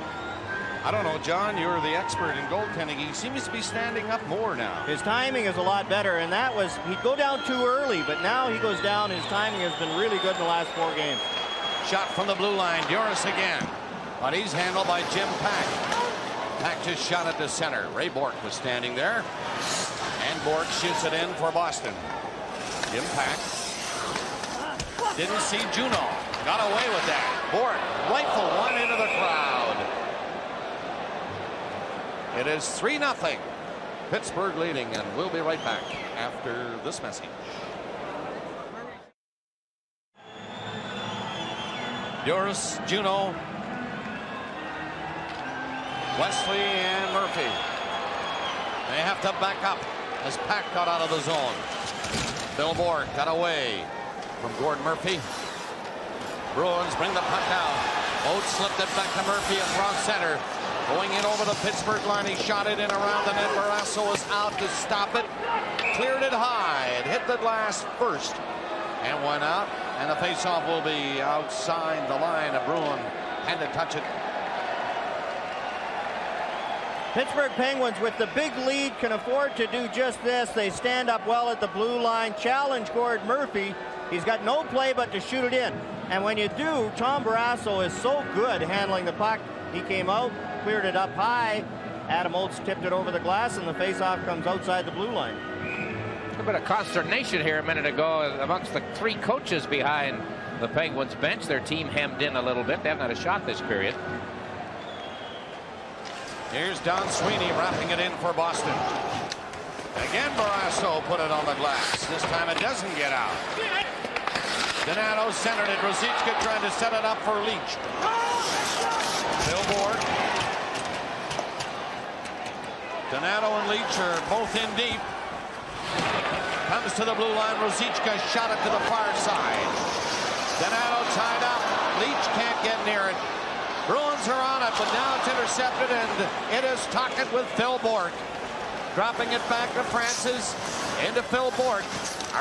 I don't know, John, you're the expert in goaltending. He seems to be standing up more now. His timing is a lot better, and that was, he'd go down too early, but now he goes down. His timing has been really good in the last 4 games. Shot from the blue line, Duras again, but he's handled by Jim Pack. Pack just shot it to center. Ray Bourque was standing there, and Bourque shoots it in for Boston. Jim Pack didn't see Juno, got away with that. Bourque rifle one into the crowd. It is 3-0. Pittsburgh leading, and we'll be right back after this message. Duras, Juno, Wesley, and Murphy. They have to back up as Pack got out of the zone. Bill Bourque got away from Gordon Murphy. Bruins bring the puck down. Oates slipped it back to Murphy across center. Going in over the Pittsburgh line, he shot it in around the net. Barrasso was out to stop it. Cleared it high. It hit the glass first and went out. And the faceoff will be outside the line. A Bruin had to touch it. Pittsburgh Penguins, with the big lead, can afford to do just this. They stand up well at the blue line, challenge Gord Murphy. He's got no play but to shoot it in. And when you do, Tom Barrasso is so good handling the puck. He came out, cleared it up high. Adam Oates tipped it over the glass, and the faceoff comes outside the blue line. A bit of consternation here a minute ago amongst the 3 coaches behind the Penguins bench. Their team hemmed in a little bit. They haven't had a shot this period. Here's Don Sweeney wrapping it in for Boston. Again, Barrasso put it on the glass. This time it doesn't get out. Donato centered it. Ruzicka trying to set it up for Leach. Bill Bourque. Donato and Leach are both in deep. Comes to the blue line. Ruzicka shot it to the far side. Donato tied up. Leach can't get near it. Bruins are on it, but now it's intercepted, and it is Tocchet with Phil Bourque. Dropping it back to Francis. Into Phil Bourque.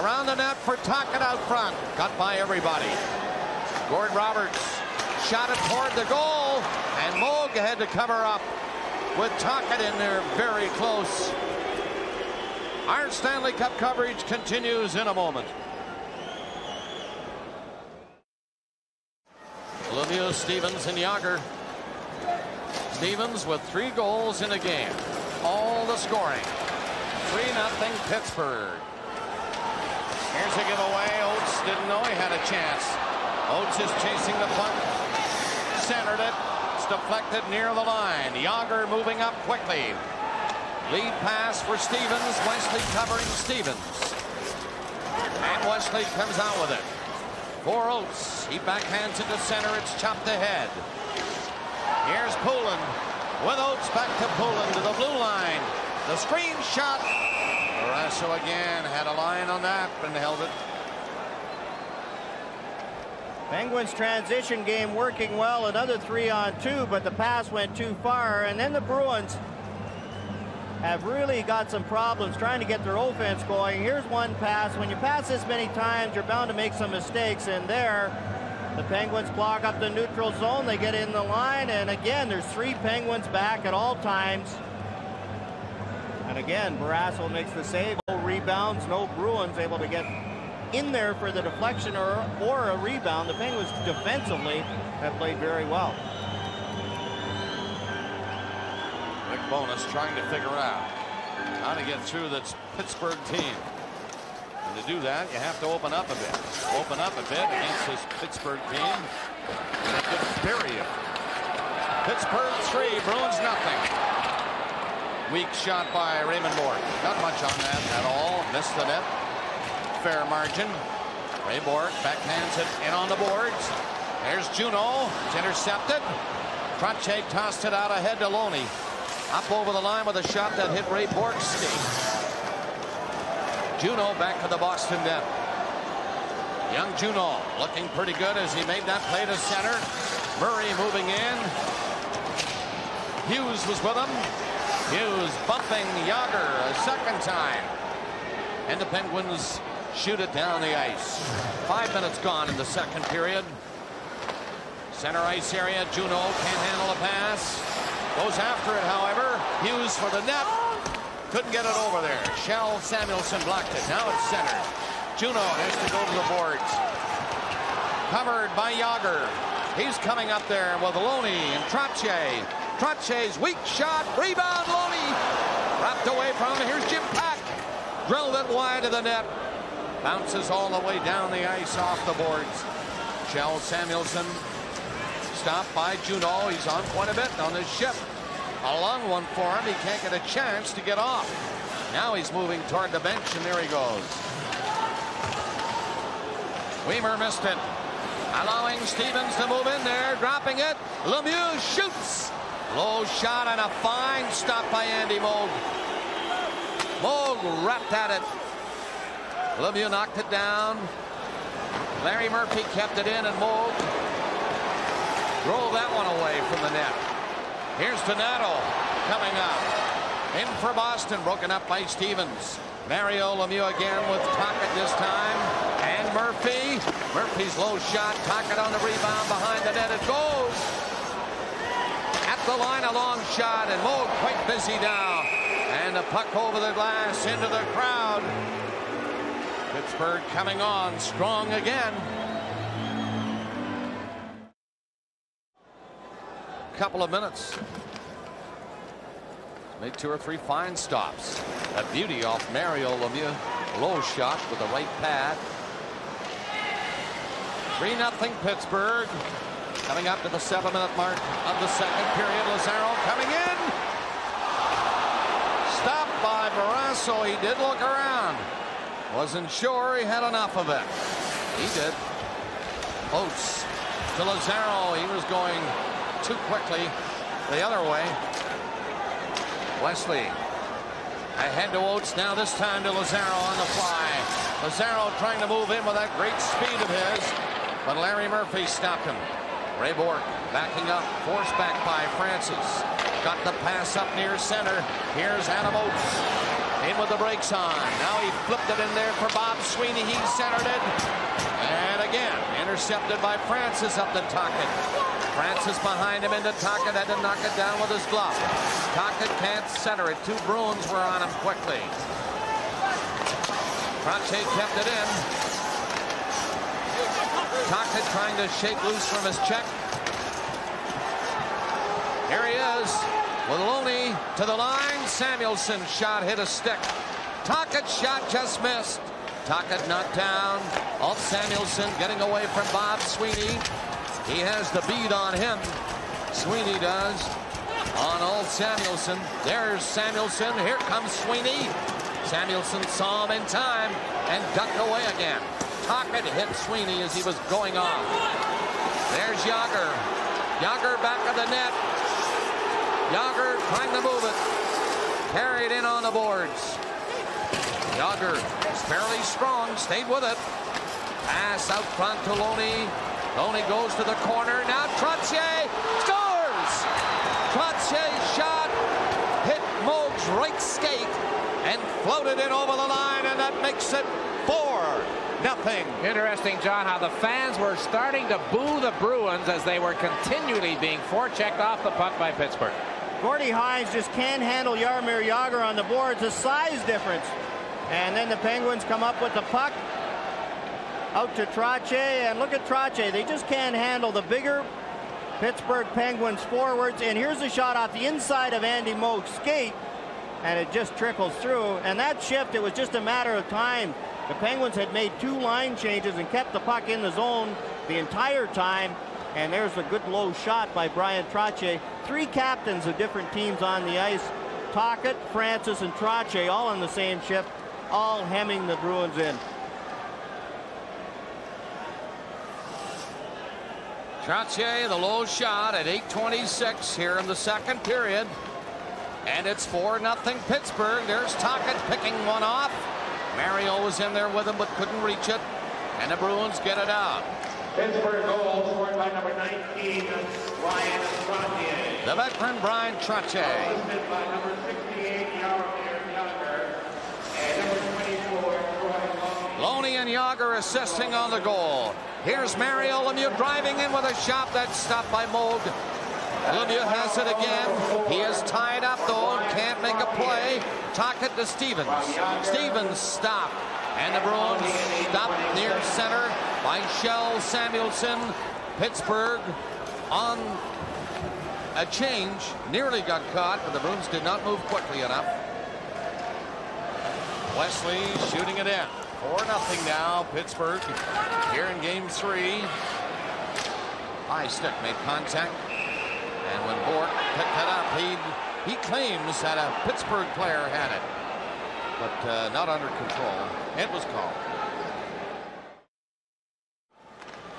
Around the net for Tocchet out front. Cut by everybody. Gord Roberts shot it toward the goal, and Moog had to cover up with Tocchet in there very close. Our Stanley Cup coverage continues in a moment. Lemieux, Stevens, and Yager. Stevens with 3 goals in a game. All the scoring. 3-0 Pittsburgh. Here's a giveaway. Oates didn't know he had a chance. Oates is chasing the puck. Centered it. It's deflected near the line. Yager moving up quickly. Lead pass for Stevens. Wesley covering Stevens. And Wesley comes out with it. For Oates. He backhands into center. It's chopped ahead. Here's Poulin. With Oates back to Poulin to the blue line. The screen shot. Barrasso again had a line on that and held it. Penguins transition game working well. Another 3-on-2, but the pass went too far. And then the Bruins have really got some problems trying to get their offense going. Here's one pass. When you pass this many times, you're bound to make some mistakes. And there, the Penguins clog up the neutral zone. They get in the line. And again, there's 3 Penguins back at all times. And again, Barrasso makes the save. No rebounds, no Bruins able to get in there for the deflection or a rebound. The Penguins defensively have played very well. Rick Bowness trying to figure out how to get through this Pittsburgh team. And to do that, you have to open up a bit. Open up a bit against this Pittsburgh team. That could bury you. Pittsburgh 3, Bruins nothing. Weak shot by Raymond Bourque. Not much on that at all. Missed the net. Fair margin. Ray Bourque backhands it in on the boards. There's Juneau. It's intercepted. Trottier tossed it out ahead to Loney. Up over the line with a shot that hit Ray Bourque's skate. Juneau back to the Boston net. Young Juneau looking pretty good as he made that play to center. Murray moving in. Hughes was with him. Hughes bumping Yager a second time. And the Penguins shoot it down the ice. 5 minutes gone in the second period. Center ice area. Juneau can't handle a pass. Goes after it, however. Hughes for the net. Couldn't get it over there. Shell Samuelson blocked it. Now it's centered. Juneau has to go to the boards. Covered by Yager. He's coming up there with Loney and Trottier. Trottier's weak shot. Rebound, Loney. Wrapped away from him. Here's Jim Pack. Drilled it wide of the net. Bounces all the way down the ice off the boards. Shell Samuelson stopped by Juneau. He's on quite a bit on this ship. A long one for him. He can't get a chance to get off. Now he's moving toward the bench, and there he goes. Weimer missed it. Allowing Stevens to move in there. Dropping it. Lemieux shoots. Low shot and a fine stop by Andy Moog. Moog wrapped at it. Lemieux knocked it down. Larry Murphy kept it in, and Moog drove that one away from the net. Here's Donato coming up. In for Boston, broken up by Stevens. Mario Lemieux again with Tocchet this time. And Murphy. Murphy's low shot. Tocchet on the rebound behind the net. It goes. At the line, a long shot, and Moog quite busy now. And the puck over the glass into the crowd. Pittsburgh coming on strong again. Couple of minutes. Made 2 or 3 fine stops. A beauty off Mario Lemieux. Low shot with the right pad. 3-0 Pittsburgh. Coming up to the 7-minute mark of the second period. Lazaro coming in. Stopped by Barrasso. He did look around. Wasn't sure he had enough of it. He did. Oates to Lazaro. He was going too quickly the other way. Wesley ahead to Oates now, this time to Lazaro on the fly. Lazaro trying to move in with that great speed of his, but Larry Murphy stopped him. Ray Bourque backing up, forced back by Francis. Got the pass up near center. Here's Adam Oates in with the brakes on. Now he flipped it in there for Bob Sweeney. He centered it. And again, intercepted by Francis up to Tocchet. Francis behind him into Tocchet. Had to knock it down with his glove. Tocchet can't center it. 2 Bruins were on him quickly. Trottier kept it in. Tocchet trying to shake loose from his check. Here he is with Loney to the line. Samuelson's shot hit a stick. Tockett's shot just missed. Tocchet knocked down. Alt Samuelson getting away from Bob Sweeney. He has the bead on him. Sweeney does on Alt Samuelson. There's Samuelson. Here comes Sweeney. Samuelson saw him in time and ducked away again. Tocchet hit Sweeney as he was going off. There's Yager. Yager back of the net. Yager trying to move it. Carried in on the boards. Yager is fairly strong. Stayed with it. Pass out front to Loney. Loney goes to the corner. Now Trottier scores! Trottier's shot hit Moog's right skate and floated in over the line, and that makes it 4-0. Interesting, John, how the fans were starting to boo the Bruins as they were continually being forechecked off the puck by Pittsburgh. Gordy Hines just can't handle Jaromir Jagr on the boards. A size difference. And then the Penguins come up with the puck out to Trottier, and look at Trottier. They just can't handle the bigger Pittsburgh Penguins forwards. And here's a shot off the inside of Andy Moog's skate, and it just trickles through. And that shift, it was just a matter of time. The Penguins had made 2 line changes and kept the puck in the zone the entire time. And there's a good low shot by Brian Trottier. 3 captains of different teams on the ice. Tocchet, Francis, and Trottier all on the same shift, all hemming the Bruins in. Trottier, the low shot at 8:26 here in the second period. And it's 4-0 Pittsburgh. There's Tocchet picking one off. Mario was in there with him but couldn't reach it. And the Bruins get it out. Pittsburgh goal scored by number 19, Brian Trottier. The veteran Brian Trottier. Assisted by number 68, Jaromir Jagr, and number 24, Troy Loney and Jagr assisting on the goal. Here's Mario Lemieux driving in with a shot that's stopped by Moog. Lemieux has it again. He is tied up though, can't make a play. Tocchet to Stevens. Stevens stopped. And the Bruins stopped near center by Shell Samuelson. Pittsburgh on a change. Nearly got caught, but the Bruins did not move quickly enough. Wesley shooting it in. 4-0 now, Pittsburgh here in game 3. High stick made contact. And when Bork picked it up, he claims that a Pittsburgh player had it, but not under control. It was called.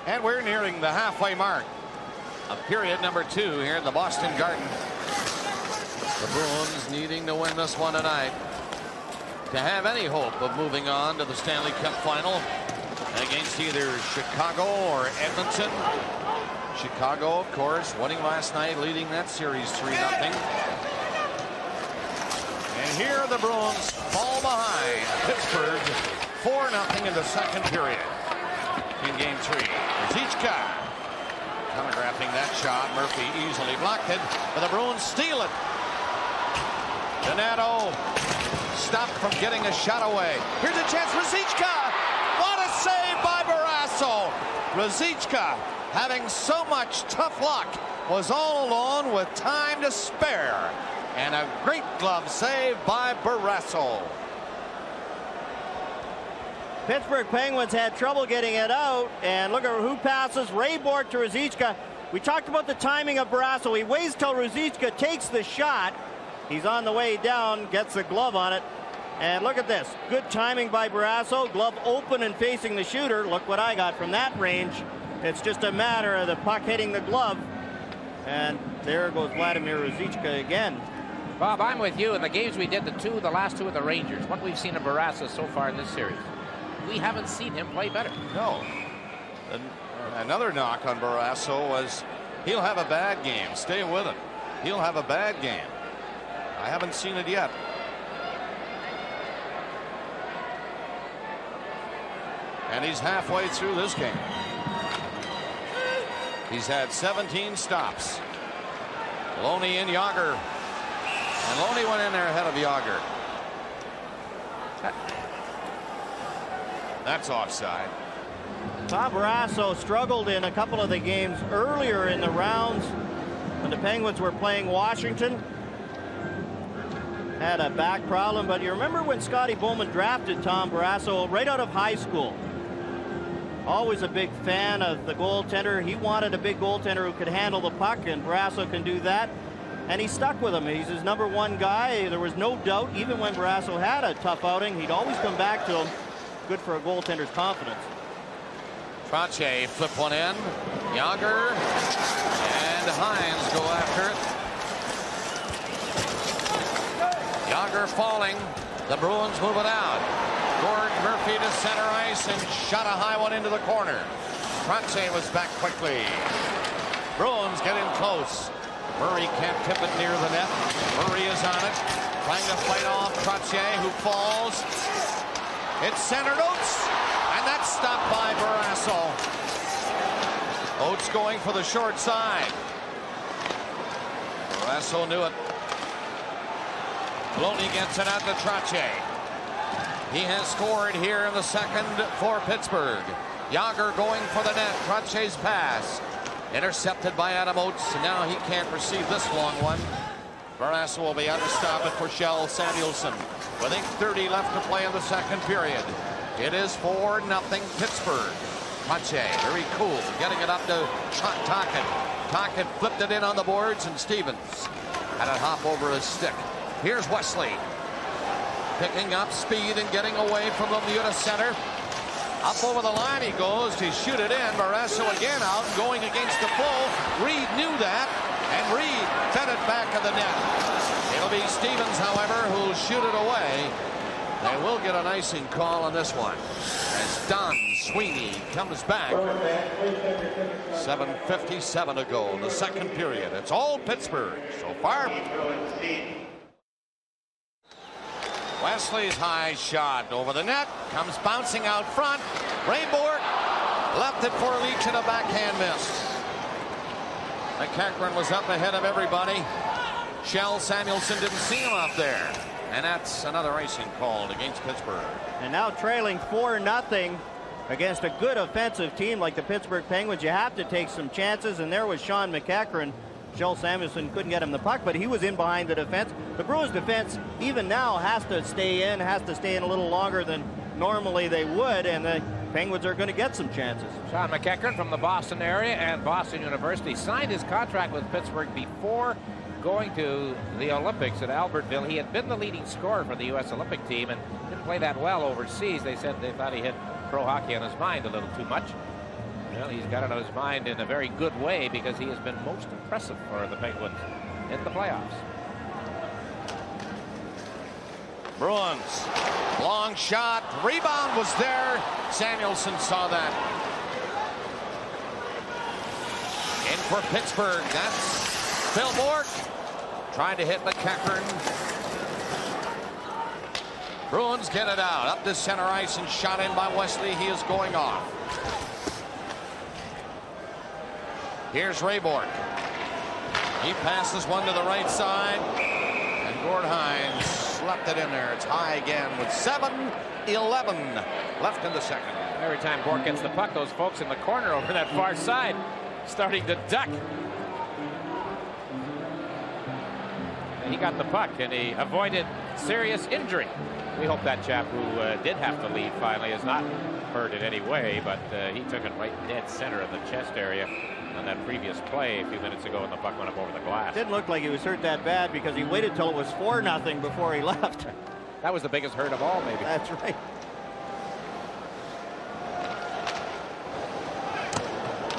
And we're nearing the halfway mark of period number 2 here in the Boston Garden. The Bruins needing to win this one tonight to have any hope of moving on to the Stanley Cup final against either Chicago or Edmonton. Chicago, of course, winning last night, leading that series 3-0. And here the Bruins fall behind Pittsburgh 4-0 in the second period in game 3. Ruzicka telegraphing that shot. Murphy easily blocked it, but the Bruins steal it. Donato stopped from getting a shot away. Here's a chance. Ruzicka! What a save by Barrasso! Ruzicka, having so much tough luck, was all alone with time to spare. And a great glove save by Barrasso. Pittsburgh Penguins had trouble getting it out, and look at who passes. Ray Bourque to Ruzicka. We talked about the timing of Barrasso. He waits till Ruzicka takes the shot. He's on the way down, gets the glove on it. And look at this. Good timing by Barrasso. Glove open and facing the shooter. Look what I got from that range. It's just a matter of the puck hitting the glove. And there goes Vladimir Ruzicka again. Bob, I'm with you. In the games we did, the last 2 of the Rangers, what we've seen of Barrasso so far in this series, we haven't seen him play better. No. And another knock on Barrasso was he'll have a bad game. Stay with him. He'll have a bad game. I haven't seen it yet. And he's halfway through this game. He's had 17 stops. Loney and Jagr. And Loney went in there ahead of Jagr. That's offside. Bob Barrasso struggled in a couple of the games earlier in the rounds. when the Penguins were playing Washington. Had a back problem, but you remember when Scotty Bowman drafted Tom Barrasso right out of high school. Always a big fan of the goaltender. He wanted a big goaltender who could handle the puck, and Barrasso can do that. And he stuck with him. He's his #1 guy. There was no doubt, even when Barrasso had a tough outing, he'd always come back to him. Good for a goaltender's confidence. Trottier flip one in. Yager and Hines go after it. Yager falling. The Bruins move it out. Gord Murphy to center ice and shot a high one into the corner. Trottier was back quickly. Bruins get in close. Murray can't tip it near the net. Murray is on it, trying to fight off Trottier, who falls. It's centered Oates, and that's stopped by Barrasso. Oates going for the short side. Barrasso knew it. Maloney gets it out to Trottier. He has scored here in the second for Pittsburgh. Yager going for the net. Trottier's pass. Intercepted by Adam Oates. And now he can't receive this long one. Barrasso will be out to stop it for Kjell Samuelsson. With 8:30 left to play in the second period. It is 4-0 Pittsburgh. Trottier, very cool, getting it up to Tocchet. Tocchet flipped it in on the boards, and Stevens had it hop over his stick. Here's Wesley. Picking up speed and getting away from Lemieux to center. Up over the line he goes to shoot it in. Barrasso again out, going against the full. Reed knew that, and Reed fed it back to the net. It'll be Stevens, however, who'll shoot it away. They will get an icing call on this one, as Don Sweeney comes back. 7:57 to go in the second period. It's all Pittsburgh so far. Wesley's high shot over the net, comes bouncing out front. Rayborg left it for Leach and a backhand miss. McEachran was up ahead of everybody. Kjell Samuelsson didn't see him up there. And that's another icing called against Pittsburgh. And now trailing 4-0 against a good offensive team like the Pittsburgh Penguins. You have to take some chances, and there was Sean McEachran. Kjell Samuelsson couldn't get him the puck, but he was in behind the defense. The Bruins defense, even now, has to stay in a little longer than normally they would, and the Penguins are going to get some chances. Sean McEachran from the Boston area and Boston University signed his contract with Pittsburgh before going to the Olympics at Albertville. He had been the leading scorer for the U.S. Olympic team and didn't play that well overseas. They said they thought he had pro hockey on his mind a little too much. Well, he's got it on his mind in a very good way because he has been most impressive for the Penguins in the playoffs. Bruins, long shot, rebound was there. Samuelsson saw that. In for Pittsburgh, that's Phil Bourque. Trying to hit McEachran. Bruins get it out, up to center ice and shot in by Wesley. He is going off. Here's Rayborg. He passes one to the right side, and Gord Hines left it in there. It's high again with 7:11 left in the second. Every time Bourque gets the puck, those folks in the corner over that far side starting to duck. He got the puck and he avoided serious injury. We hope that chap who did have to leave finally is not hurt in any way, but he took it right dead center of the chest area on that previous play a few minutes ago, and the puck went up over the glass. Didn't look like he was hurt that bad because he waited till it was 4-0 before he left. That was the biggest hurt of all, maybe. That's right.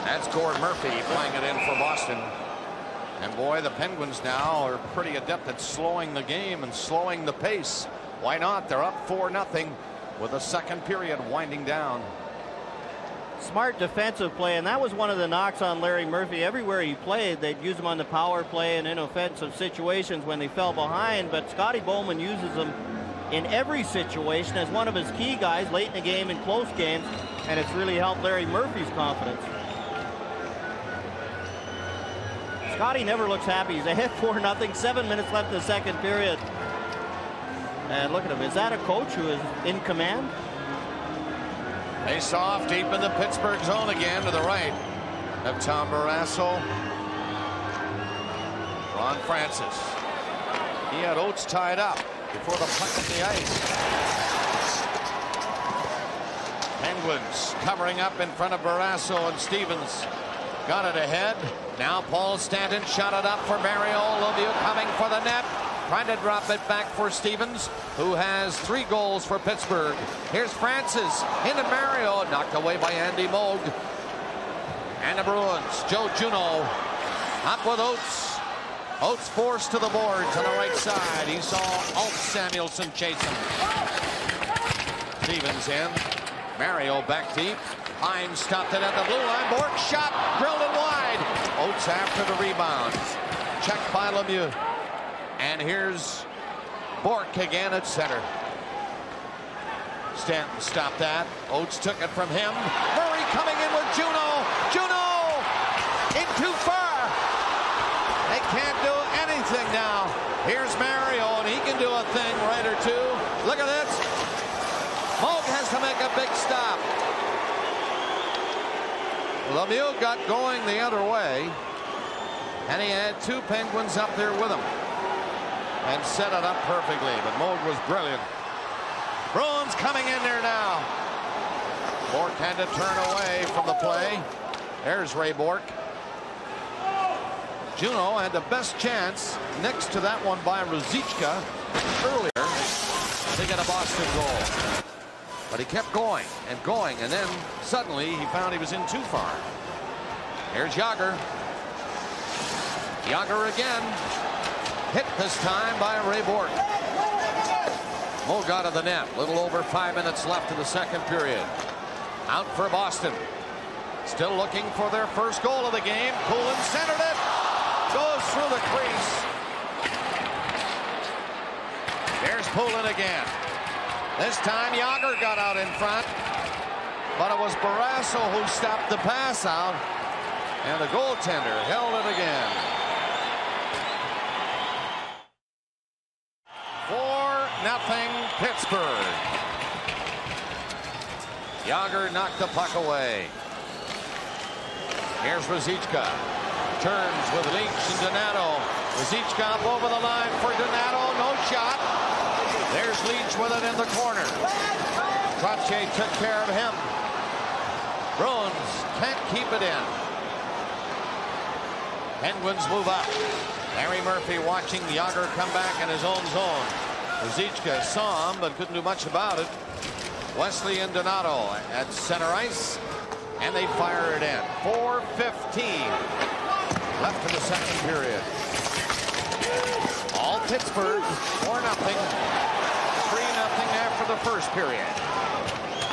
That's Gord Murphy playing it in for Boston. And boy, the Penguins now are pretty adept at slowing the game and slowing the pace. Why not? They're up 4-0 with the second period winding down. Smart defensive play, and that was one of the knocks on Larry Murphy. Everywhere he played, they'd use him on the power play and in offensive situations when they fell behind, but Scotty Bowman uses him in every situation as one of his key guys late in the game in close games, and it's really helped Larry Murphy's confidence. Scotty never looks happy. He's ahead 4-0, 7 minutes left in the second period. And look at him. Is that a coach who is in command? Face off deep in the Pittsburgh zone again to the right of Tom Barrasso. Ron Francis. He had Oates tied up before the puck hit the ice. Penguins covering up in front of Barrasso, and Stevens got it ahead. Now Paul Stanton shot it up for Mario Lemieux coming for the net. Trying to drop it back for Stevens, who has 3 goals for Pittsburgh. Here's Francis into Mario, knocked away by Andy Moog. And the Bruins, Joe Juneau up with Oates. Oates forced to the boards on the right side. He saw Ulf Samuelsson chase him. Stevens in. Mario back deep. Hines stopped it at the blue line. Bork shot, drilled it wide. Oates after the rebound. Checked by Lemieux. And here's Bork again at center. Stanton stopped that. Oates took it from him. Murray coming in with Juneau. Juneau in too far. They can't do anything now. Here's Mario, and he can do a thing right or two. Look at this. Moog has to make a big stop. Lemieux got going the other way, and he had 2 Penguins up there with him and set it up perfectly, but Moog was brilliant. Bruins coming in there now. Bork had to turn away from the play. There's Ray Bork. Juneau had the best chance next to that one by Ruzicka earlier to get a Boston goal. But he kept going, and then suddenly he found he was in too far. Here's Jágr. Jágr again. Hit this time by Ray Bork. Moog out of the net. Little over 5 minutes left in the second period. Out for Boston. Still looking for their first goal of the game. Poulin centered it. Goes through the crease. There's Poulin again. This time Jágr got out in front, but it was Barrasso who stopped the pass out, and the goaltender held it again. 4-0 Pittsburgh. Jágr knocked the puck away. Here's Ruzicka. Turns with Leach and Donato. Ruzicka up over the line for Donato. No shot. There's Leach with it in the corner. Trottier took care of him. Bruins can't keep it in. Penguins move up. Harry Murphy watching Jágr come back in his own zone. Ruzicka saw him but couldn't do much about it. Wesley and Donato at center ice, and they fire it in. 4:15 left in the second period. All Pittsburgh, 4-0. 3-0 after the first period.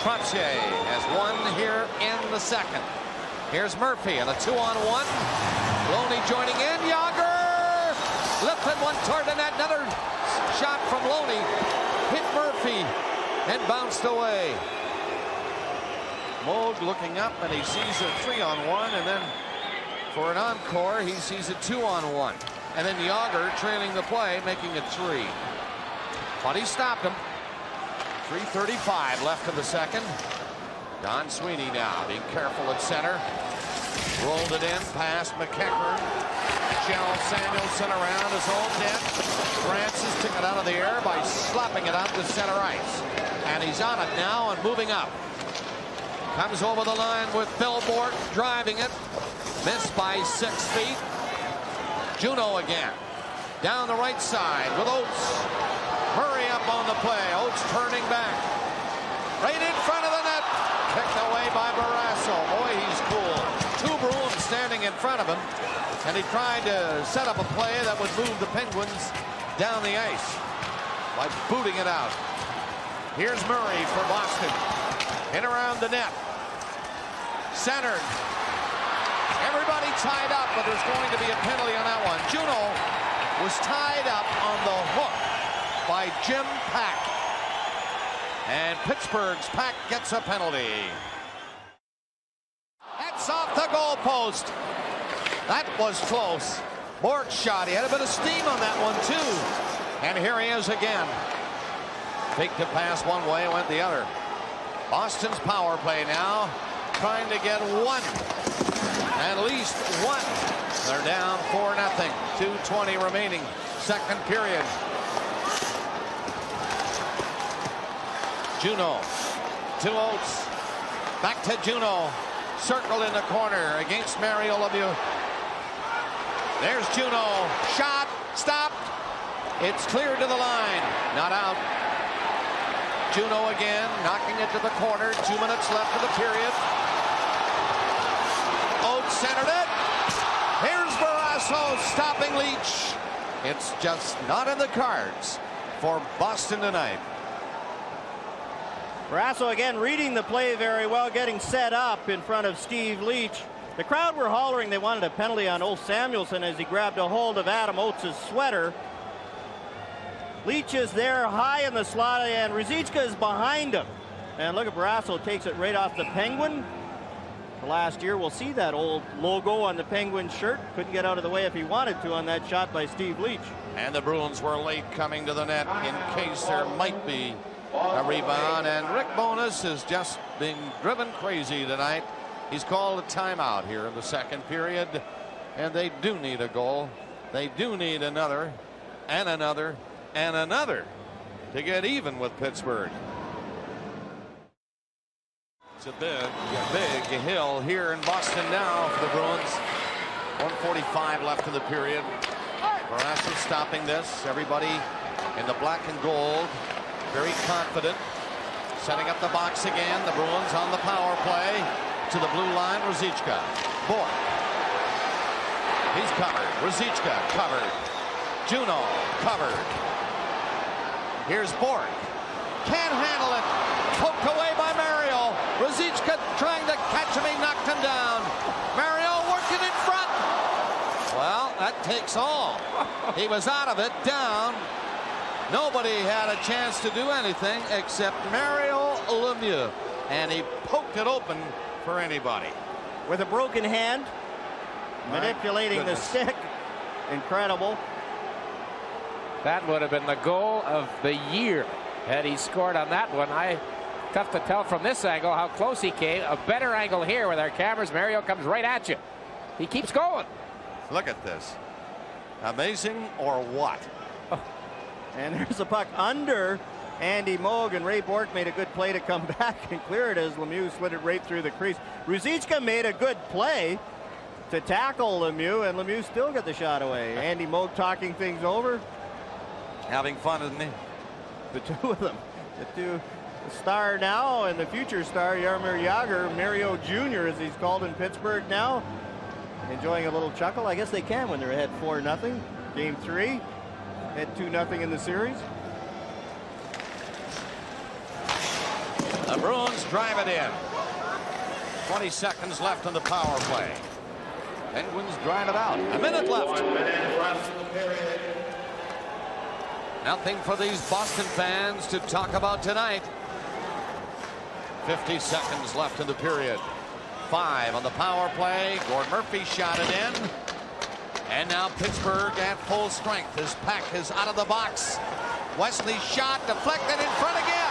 Trottier has one here in the second. Here's Murphy and a 2-on-1. Loney joining in. Jágr lifted one toward the net. Another shot from Loney hit Murphy and bounced away. Moog looking up, and he sees a 3-on-1, and then for an encore he sees a 2-on-1, and then Jágr trailing the play, making it 3. But he stopped him. 3:35 left in the second. Don Sweeney now being careful at center. Rolled it in past McEachern. Gerald Samuelsson around his own net. Francis took it out of the air by slapping it out to center ice. And he's on it now and moving up. Comes over the line with Phil Bork driving it. Missed by 6 feet. Juneau again. Down the right side with Oates. Murray up on the play. Oates turning back. Right in front of the net. Kicked away by Barrasso. Boy, he's cool. 2 Bruins standing in front of him. And he tried to set up a play that would move the Penguins down the ice by booting it out. Here's Murray for Boston. In around the net. Centered. Everybody tied up, but there's going to be a penalty on that one. Juneau was tied up on the hook by Jim Pack. And Pittsburgh's Pack gets a penalty. That's off the goalpost. That was close. Bork shot. He had a bit of steam on that one, too. And here he is again. Fake to pass one way, went the other. Boston's power play now, trying to get one. At least one They're down 4-0. 2:20 remaining. Second period. Juneau to Oates. Back to Juneau. Circled in the corner against Mario Lemieux. There's Juneau. Shot. Stopped. It's cleared to the line. Not out. Juneau again. Knocking it to the corner. 2 minutes left of the period. Oates centered it. Here's Barrasso stopping Leach. It's just not in the cards for Boston tonight. Barrasso again reading the play very well, getting set up in front of Steve Leach. The crowd were hollering they wanted a penalty on Ulf Samuelsson as he grabbed a hold of Adam Oates' sweater. Leach is there high in the slot and Ruzicka is behind him. And look at Barrasso, takes it right off the Penguin. Last year, we'll see that old logo on the Penguin shirt. Couldn't get out of the way if he wanted to on that shot by Steve Leach. And the Bruins were late coming to the net in case there might be a rebound. And Rick Bowness is just being driven crazy tonight. He's called a timeout here in the second period. And they do need a goal. They do need another and another and another to get even with Pittsburgh. It's a big hill here in Boston now for the Bruins. 1:45 left in the period. Barrasso stopping this. Everybody in the black and gold, very confident. Setting up the box again. The Bruins on the power play to the blue line. Ruzicka. Bourque. He's covered. Ruzicka covered. Juneau covered. Here's Bourque. Can't handle it. Poked away by Mario. Ruzicka trying to catch him. He knocked him down. Mario working in front. Well, that takes all. He was out of it, down. Nobody had a chance to do anything except Mario Lemieux. And he poked it open for anybody. With a broken hand, manipulating the stick. Incredible. That would have been the goal of the year had he scored on that one. Tough to tell from this angle how close he came. A better angle here with our cameras. Mario comes right at you. He keeps going. Look at this. Amazing or what? Oh. And there's the puck under Andy Moog, and Ray Bourque made a good play to come back and clear it as Lemieux slid it right through the crease. Ruzicka made a good play to tackle Lemieux, and Lemieux still got the shot away. Andy Moog talking things over. Having fun, isn't he? The two of them. The star now and the future star, Jaromir Jagr, Mario Jr. as he's called in Pittsburgh now. Enjoying a little chuckle. I guess they can when they're ahead 4-0. Game 3. Ahead 2-0 in the series. The Bruins drive it in. 20 seconds left on the power play. Penguins drive it out. A minute left. 1 minute left in the period. Nothing for these Boston fans to talk about tonight. 50 seconds left in the period. 5 on the power play. Gord Murphy shot it in. And now Pittsburgh at full strength. His pack is out of the box. Wesley's shot deflected in front again.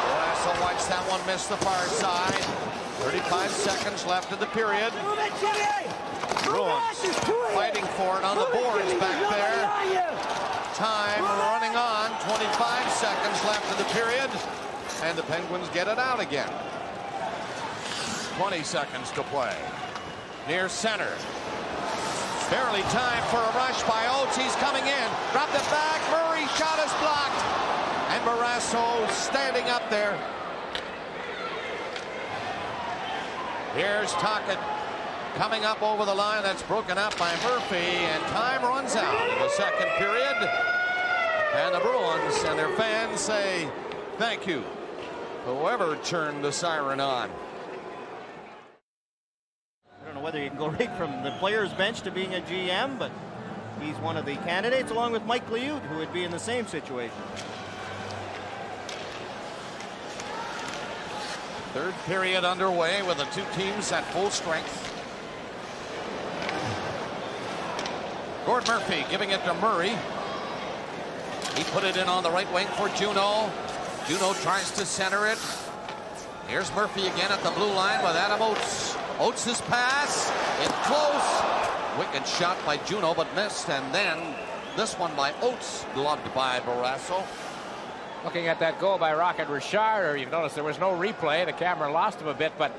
Barrasso watched that one miss the far side. 35 seconds left in the period. Bruins fighting for it on the boards back there. Time running on. 25 seconds left in the period. And the Penguins get it out again. 20 seconds to play. Near center. Barely time for a rush by Oates. He's coming in. Dropped it back. Murray shot is blocked. And Barrasso standing up there. Here's Tocchet coming up over the line. That's broken up by Murphy. And time runs out in the second period. And the Bruins and their fans say thank you, whoever turned the siren on. I don't know whether you can go right from the players' bench to being a GM, but he's one of the candidates, along with Mike Liut, who would be in the same situation. Third period underway with the two teams at full strength. Gord Murphy giving it to Murray. He put it in on the right wing for Juneau. Juneau tries to center it. Here's Murphy again at the blue line with Adam Oates. Oates' pass. It's close. Wicked shot by Juneau, but missed, and then this one by Oates, gloved by Barrasso. Looking at that goal by Rocket Richard, you've noticed there was no replay. The camera lost him a bit, but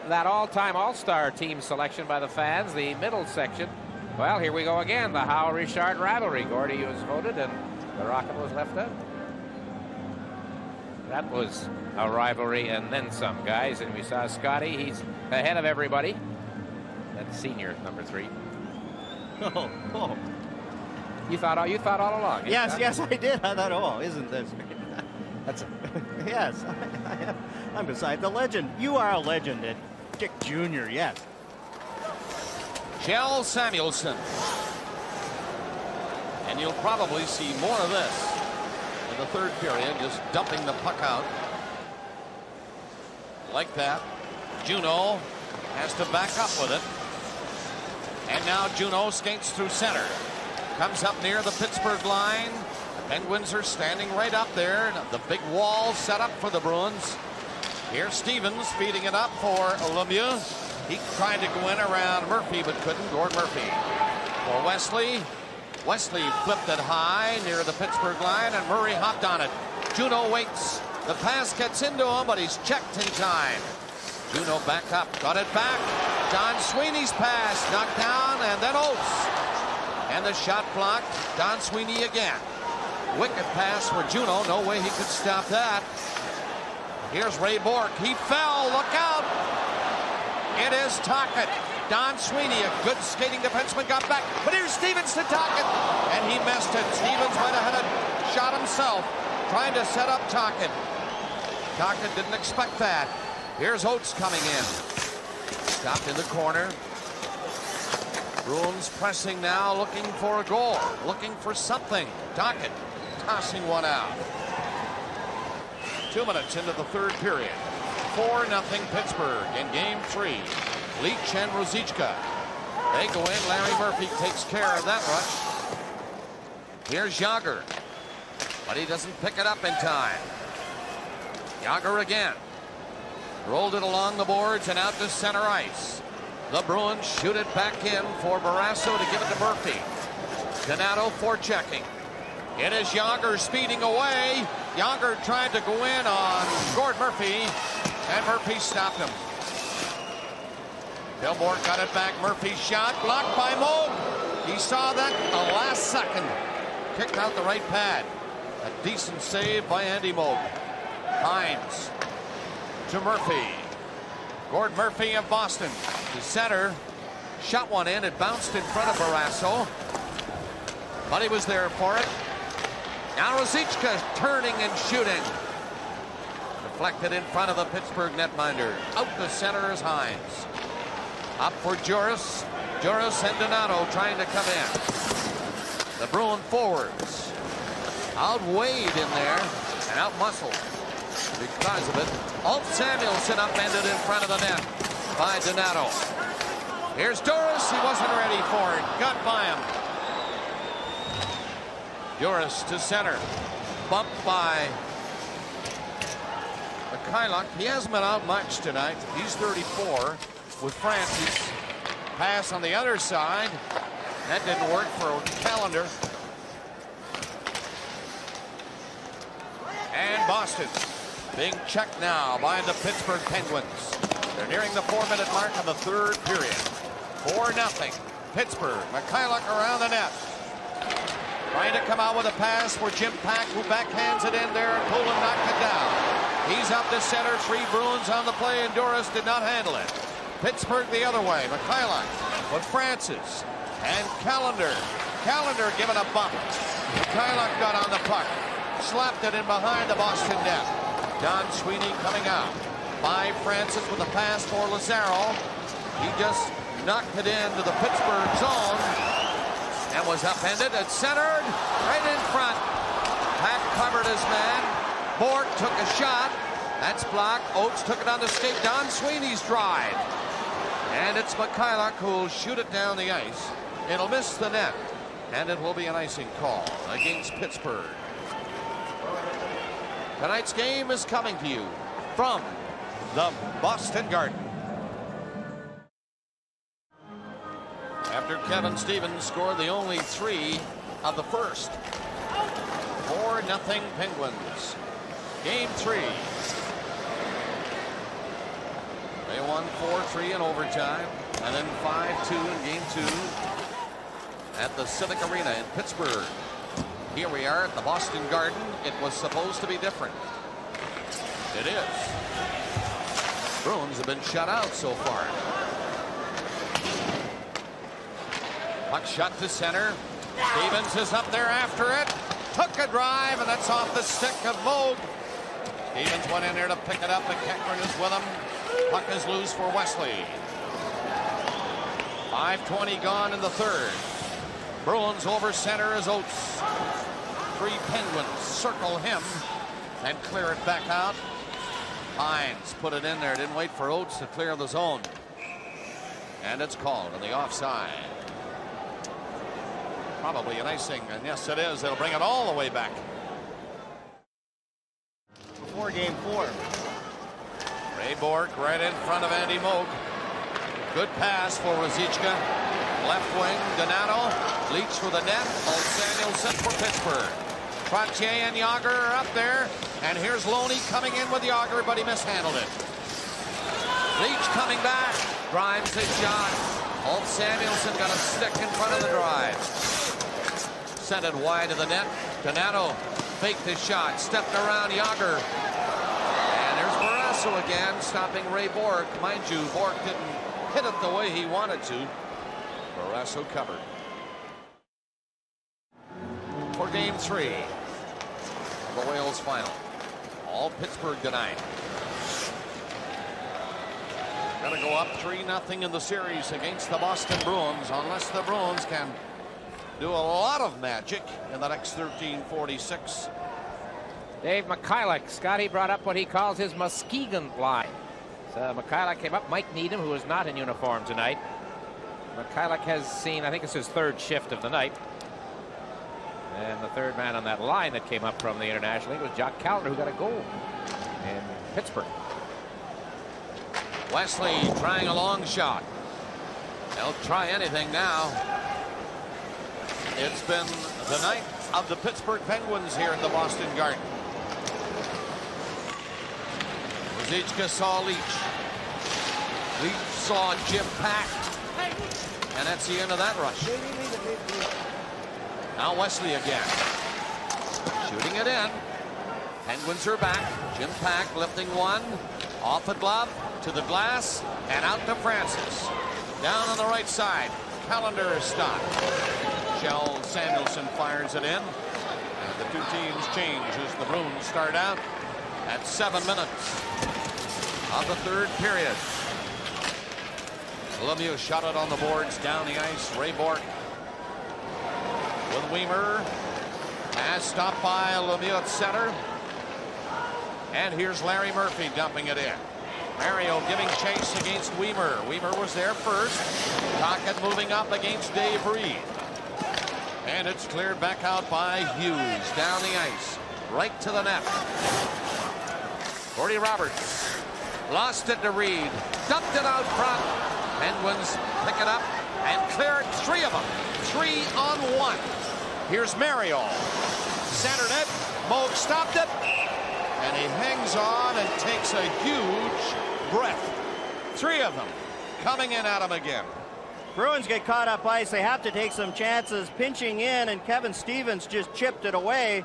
that all-time all-star team selection by the fans, the middle section. Well, here we go again, the Howe-Richard rivalry. Gordy was voted, and the Rocket was left out. That was a rivalry and then some, guys. And we saw Scotty, he's ahead of everybody. That's senior, number 3. Oh. You thought all along. Yes, I did. I thought, oh, isn't this? That's Yes, I'm beside the legend. You are a legend, Dick Jr., yes. Kjell Samuelsson. And you'll probably see more of this in the third period, just dumping the puck out. Like that. Juneau has to back up with it. And now Juneau skates through center. Comes up near the Pittsburgh line. The Penguins are standing right up there. The big wall set up for the Bruins. Here's Stevens feeding it up for Lemieux. He tried to go in around Murphy, but couldn't. Gord Murphy for Wesley. Wesley flipped it high near the Pittsburgh line, and Murray hopped on it. Juneau waits. The pass gets into him, but he's checked in time. Juneau back up, got it back. Don Sweeney's pass knocked down, and then Oates. And the shot blocked. Don Sweeney again. Wicked pass for Juneau. No way he could stop that. Here's Ray Bourque. He fell. Look out. It is Tocchet. Don Sweeney, a good skating defenseman, got back. But here's Stevens to Tocchet. And he missed it. Stevens went ahead and shot himself, trying to set up Tocchet. Tocchet didn't expect that. Here's Oates coming in. Stopped in the corner. Bruins pressing now, looking for a goal, looking for something. Tocchet tossing one out. 2 minutes into the third period. 4-0 Pittsburgh in game 3. Leach and Ruzicka. They go in. Larry Murphy takes care of that rush. Here's Jagr. But he doesn't pick it up in time. Jagr again. Rolled it along the boards and out to center ice. The Bruins shoot it back in for Barrasso to give it to Murphy. Donato forechecking. It is Jagr speeding away. Jagr tried to go in on Gord Murphy, and Murphy stopped him. Gilmore got it back. Murphy's shot blocked by Moog. He saw that the last second. Kicked out the right pad. A decent save by Andy Moog. Hines to Murphy. Gord Murphy of Boston to center. Shot one in. It bounced in front of Barrasso. But he was there for it. Now Ruzicka turning and shooting. Deflected in front of the Pittsburgh netminder. Out the center is Hines. Up for Juris. Juris and Donato trying to come in. The Bruin forwards. Outweighed in there and out-muscled because of it. Alt Samuelsson upended in front of the net by Donato. Here's Juris. He wasn't ready for it. Got by him. Juris to center. Bumped by Mikhailuk. He hasn't been out much tonight. He's 34 with Francis. Pass on the other side. That didn't work for Callender. And Boston being checked now by the Pittsburgh Penguins. They're nearing the 4-minute mark of the third period. 4-0. Pittsburgh. Mikhailuk around the net. Trying to come out with a pass for Jim Pack, who backhands it in there, and Poland knocked it down. He's up to center. 3 Bruins on the play, and Doris did not handle it. Pittsburgh the other way. Mikhailuk with Francis and Callender. Callender given a bump. Mikhailuk got on the puck. Slapped it in behind the Boston net. Don Sweeney coming out. By Francis with a pass for Lazaro. He just knocked it into the Pittsburgh zone. And was upended and centered right in front. Pack covered his man. Bourque took a shot. That's blocked. Oates took it on the skate. Don Sweeney's drive. And it's Mikhailuk who'll shoot it down the ice. It'll miss the net. And it will be an icing call against Pittsburgh. Tonight's game is coming to you from the Boston Garden. After after Kevin Stevens scored the only 3 of the first. 4-0 Penguins. Game 3. They won 4-3 in overtime, and then 5-2 in game 2 at the Civic Arena in Pittsburgh. Here we are at the Boston Garden. It was supposed to be different. It is. Bruins have been shut out so far. Puck shot to center. Stevens is up there after it. Took a drive, and that's off the stick of Moog. Stevens went in there to pick it up, and Keckren is with him. Puck is loose for Wesley. 5:20 gone in the third. Bruins over center is Oates. 3 Penguins circle him and clear it back out. Hines put it in there, didn't wait for Oates to clear the zone. And it's called on the offside. Probably an icing, and yes it is. It'll bring it all the way back. Before game 4. Ray Bourque right in front of Andy Moog. Good pass for Ruzicka. Left wing, Donato. Leach for the net. Old Samuelson for Pittsburgh. Trottier and Yager are up there. And here's Loney coming in with Yager, but he mishandled it. Leach coming back. Drives his shot. Old Samuelson got a stick in front of the drive. Sent it wide of the net. Donato faked his shot. Stepped around Yager. And there's Barrasso again, stopping Ray Bourque. Mind you, Bourque didn't hit it the way he wanted to. Barrasso covered. For game 3 of the Wales final. All Pittsburgh tonight. Gonna go up 3-0 in the series against the Boston Bruins, unless the Bruins can do a lot of magic in the next 13:46. Dave Mikhailuk. Scotty brought up what he calls his Muskegon line. So Mikhailuk came up. Mike Needham, who is not in uniform tonight. Mikhailuk has seen, I think it's his 3rd shift of the night. And the 3rd man on that line that came up from the International League was Jock Callender, who got a goal in Pittsburgh. Wesley trying a long shot. They'll try anything now. It's been the night of the Pittsburgh Penguins here at the Boston Garden. Ruzicka saw Leach. Leach saw Jim Pack. And that's the end of that rush. Now Wesley again. Shooting it in. Penguins are back. Jim Pack lifting one. Off the glove to the glass and out to Francis. Down on the right side. Callender is stopped. Shell Samuelson fires it in. And the 2 teams change as the Bruins start out at 7 minutes of the 3rd period. Lemieux shot it on the boards down the ice. Ray Bourque with Weimer. Pass stopped by Lemieux at center. And here's Larry Murphy dumping it in. Mario giving chase against Weimer. Weimer was there first. Tocchet moving up against Dave Reed. And it's cleared back out by Hughes down the ice. Right to the net. Gordy Roberts lost it to Reed. Dumped it out front. Penguins pick it up and clear it. 3 of them. 3-on-1. Here's Mario. Centered it. Moog stopped it. And he hangs on and takes a huge breath. 3 of them coming in at him again. Bruins get caught up ice. They have to take some chances pinching in, and Kevin Stevens just chipped it away.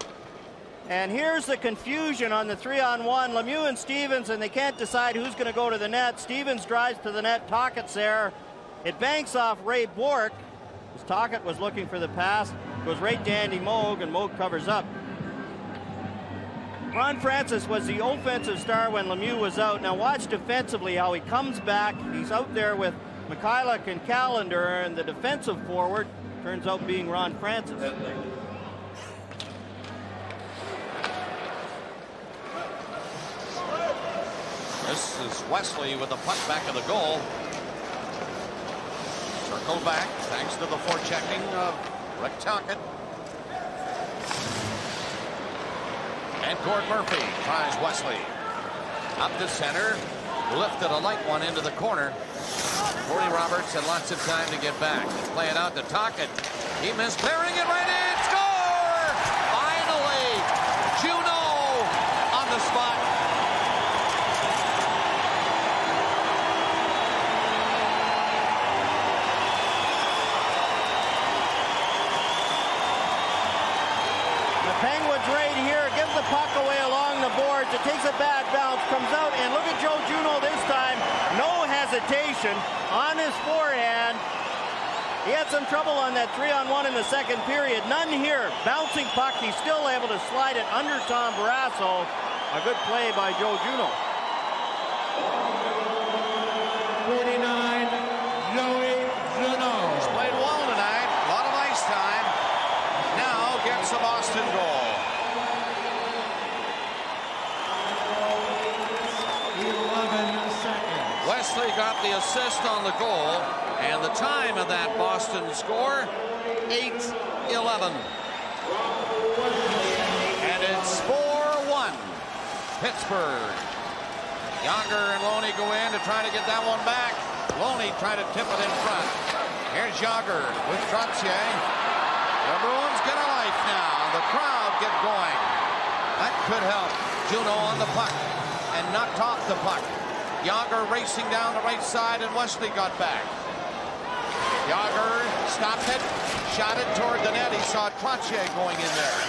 And here's the confusion on the 3-on-1. Lemieux and Stevens, and they can't decide who's going to go to the net. Stevens drives to the net. Tocchet's there. It banks off Ray Bourque. As Tocchet was looking for the pass. Goes right to Andy Moog, and Moog covers up. Ron Francis was the offensive star when Lemieux was out. Now watch defensively how he comes back. He's out there with Mikhailuk and Callender, and the defensive forward turns out being Ron Francis. This is Wesley with the puck back of the goal. Circle back thanks to the forechecking of Rick Tocchet. And Gord Murphy tries Wesley. Up to center. Lifted a light one into the corner. Corey Roberts had lots of time to get back. Play it out to Tocchet. He missed, bearing it right in. Score! Finally, Juno on the spot. The Penguins right here gives the puck away along the boards. It takes a bad bounce, comes out, and look at Joe Juno this time. No hesitation on his forehand. He had some trouble on that 3-on-1 in the second period. None here. Bouncing puck. He's still able to slide it under Tom Barrasso. A good play by Joe Juno. 49, Joey Juno. He's played well tonight. A lot of ice time. Now gets a Boston goal. 11 seconds. Wesley got the assist on the goal, and the time of that Boston score, 8:11. And it's 4-1, Pittsburgh. Yager and Loney go in to try to get that one back. Loney trying to tip it in front. Here's Yager with Trottier. The Bruins get a life now. The crowd get going. That could help. Juno on the puck and knocked off the puck. Yager racing down the right side, and Wesley got back. Yager stopped it, shot it toward the net. He saw Trottier going in there.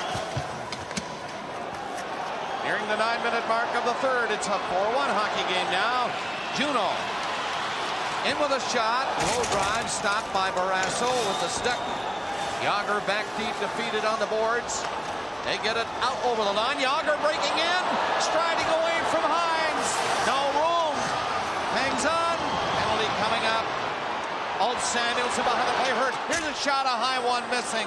Nearing the 9-minute mark of the third, it's a 4-1 hockey game now. Juno in with a shot, low drive, stopped by Barrasso with the stick. Yager back deep, defeated on the boards. They get it out over the line. Yager breaking in, striding away from Hines. No room. Hangs on. Penalty coming up. Old Samuelson behind the play, hurt. Here's a shot, a high one missing.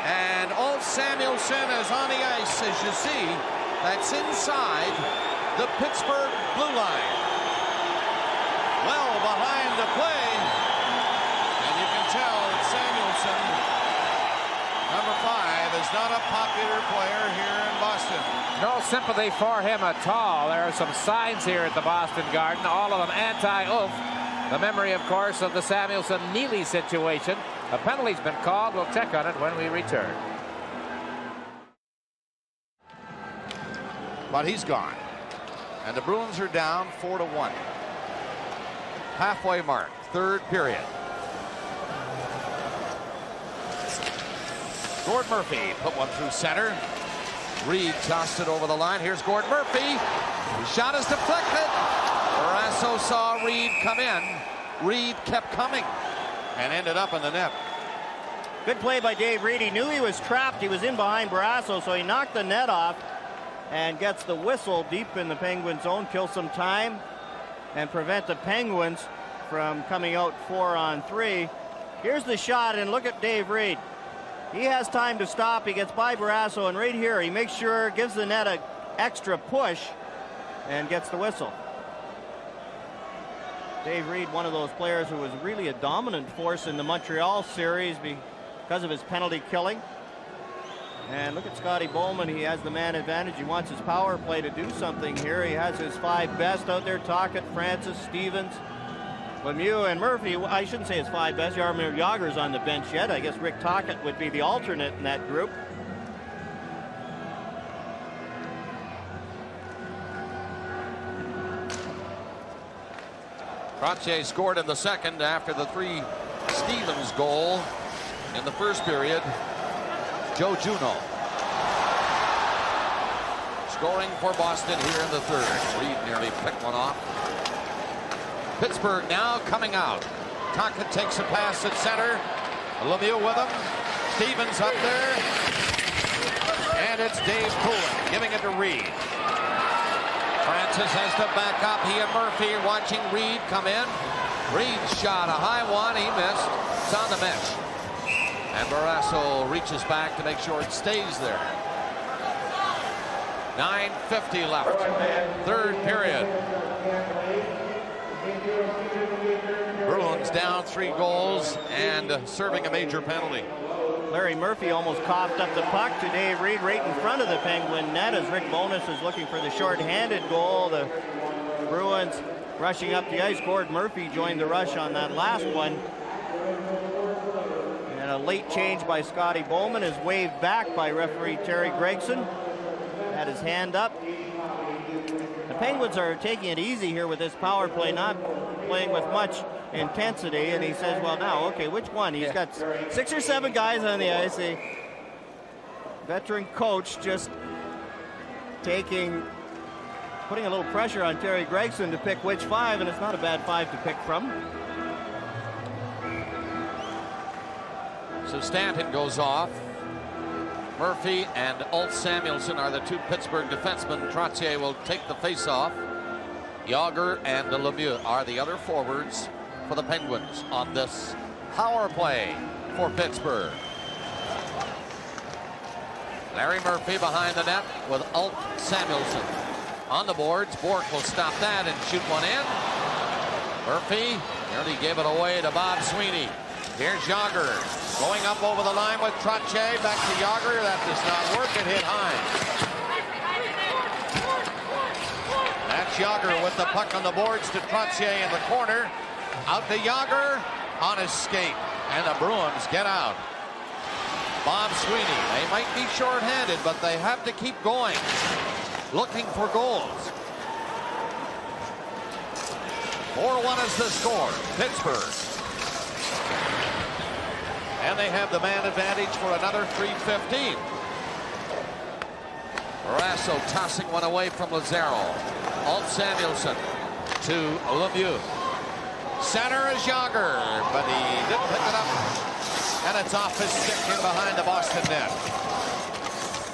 And Old Samuelson is on the ice, as you see. That's inside the Pittsburgh blue line. Well behind the play. And you can tell that Samuelson, number 5, is not a popular player here in Boston. No sympathy for him at all. There are some signs here at the Boston Garden, all of them anti-Oof. The memory, of course, of the Samuelson-Neely situation. A penalty's been called. We'll check on it when we return. But he's gone. And the Bruins are down 4-1. Halfway mark, third period. Gord Murphy put one through center. Reed tossed it over the line. Here's Gord Murphy. His shot is deflected. Barrasso saw Reed come in. Reed kept coming and ended up in the net. Good play by Dave Reed. He knew he was trapped. He was in behind Barrasso, so he knocked the net off and gets the whistle deep in the Penguin zone. Kill some time and prevent the Penguins from coming out 4-on-3. Here's the shot, and look at Dave Reed. He has time to stop. He gets by Barrasso, and right here he makes sure, gives the net an extra push and gets the whistle. Dave Reed, one of those players who was really a dominant force in the Montreal series because of his penalty killing. And look at Scotty Bowman. He has the man advantage. He wants his power play to do something here. He has his 5 best out there: Tocchet, Francis, Stevens, Lemieux, and Murphy. I shouldn't say his 5 best. Jaromir Jagr's on the bench yet. I guess Rick Tocchet would be the alternate in that group. Trottier scored in the second after the 3 Stevens goal in the first period. Joe Juno scoring for Boston here in the third. Reed nearly picked one off. Pittsburgh now coming out. Tocchet takes a pass at center. Lemieux with him. Stevens up there. And it's Dave Poulin giving it to Reed. Francis has to back up. He and Murphy watching Reed come in. Reed shot a high one. He missed. It's on the bench. And Barrasso reaches back to make sure it stays there. 9:50 left. Third period. Bruins down 3 goals and serving a major penalty. Larry Murphy almost coughed up the puck to Dave Reed right in front of the Penguin net as Rick Bowness is looking for the short-handed goal. The Bruins rushing up the ice. Gord Murphy joined the rush on that last one. And a late change by Scotty Bowman is waved back by referee Terry Gregson. Had his hand up. The Penguins are taking it easy here with this power play, not playing with much intensity. And he says, well, now, okay, which one? He's got 6 or 7 guys on the ice. A veteran coach just putting a little pressure on Terry Gregson to pick which 5, and it's not a bad 5 to pick from. So Stanton goes off. Murphy and Ulf Samuelsson are the 2 Pittsburgh defensemen. Trottier will take the face-off. Yager and Lemieux are the other forwards for the Penguins on this power play for Pittsburgh. Larry Murphy behind the net with Ulf Samuelsson. On the boards, Bork will stop that and shoot one in. Murphy nearly gave it away to Bob Sweeney. Here's Yager going up over the line with Trottier. Back to Yager. That does not work. It hit Hines. That's Yager with the puck on the boards to Trottier in the corner. Out to Yager on his skate. And the Bruins get out. Bob Sweeney. They might be shorthanded, but they have to keep going. Looking for goals. 4-1 is the score. Pittsburgh. And they have the man advantage for another 3:15. Barrasso tossing one away from Lazaro. Ulf Samuelsson to Lemieux. Center is Yager, but he didn't pick it up. And it's off his stick in behind the Boston net.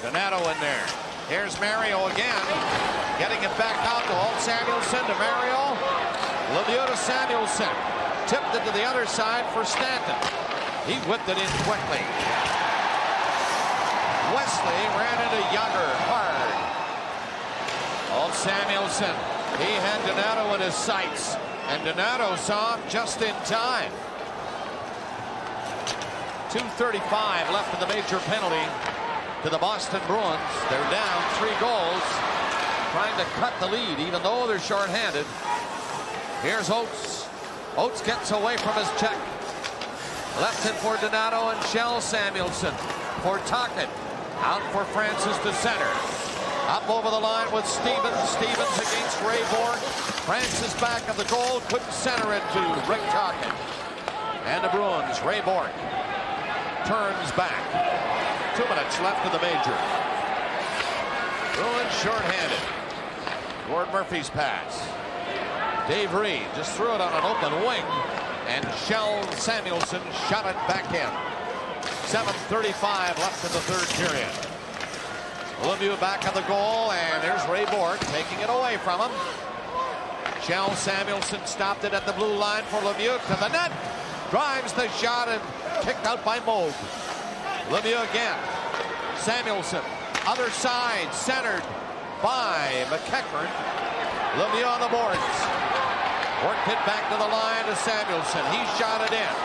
Donato in there. Here's Mario again. Getting it back out to Ulf Samuelsson to Mario. Lemieux to Samuelsson. Tipped it to the other side for Stanton. He whipped it in quickly. Wesley ran into Yager hard. Ulf Samuelsson. He had Donato in his sights. And Donato saw him just in time. 2:35 left in the major penalty to the Boston Bruins. They're down 3 goals. Trying to cut the lead even though they're shorthanded. Here's Oates. Oates gets away from his check. Left it for Donato and Shell Samuelsson for Tocchet. Out for Francis to center. Up over the line with Stevens. Stevens against Ray Bork. Francis back of the goal. Couldn't center it to Rick Tocchet. And the Bruins, Ray Bork turns back. 2 minutes left in the major. Bruins shorthanded. Gord Murphy's pass. Dave Reed just threw it on an open wing. And Shell Samuelsson shot it back in. 7:35 left in the 3rd period. Lemieux back of the goal, and there's Ray Bork taking it away from him. Shell Samuelsson stopped it at the blue line for Lemieux to the net. Drives the shot and kicked out by Moog. Lemieux again. Samuelsson, other side, centered by McEachern. Lemieux on the boards. Worked it back to the line to Samuelsson. He shot it in.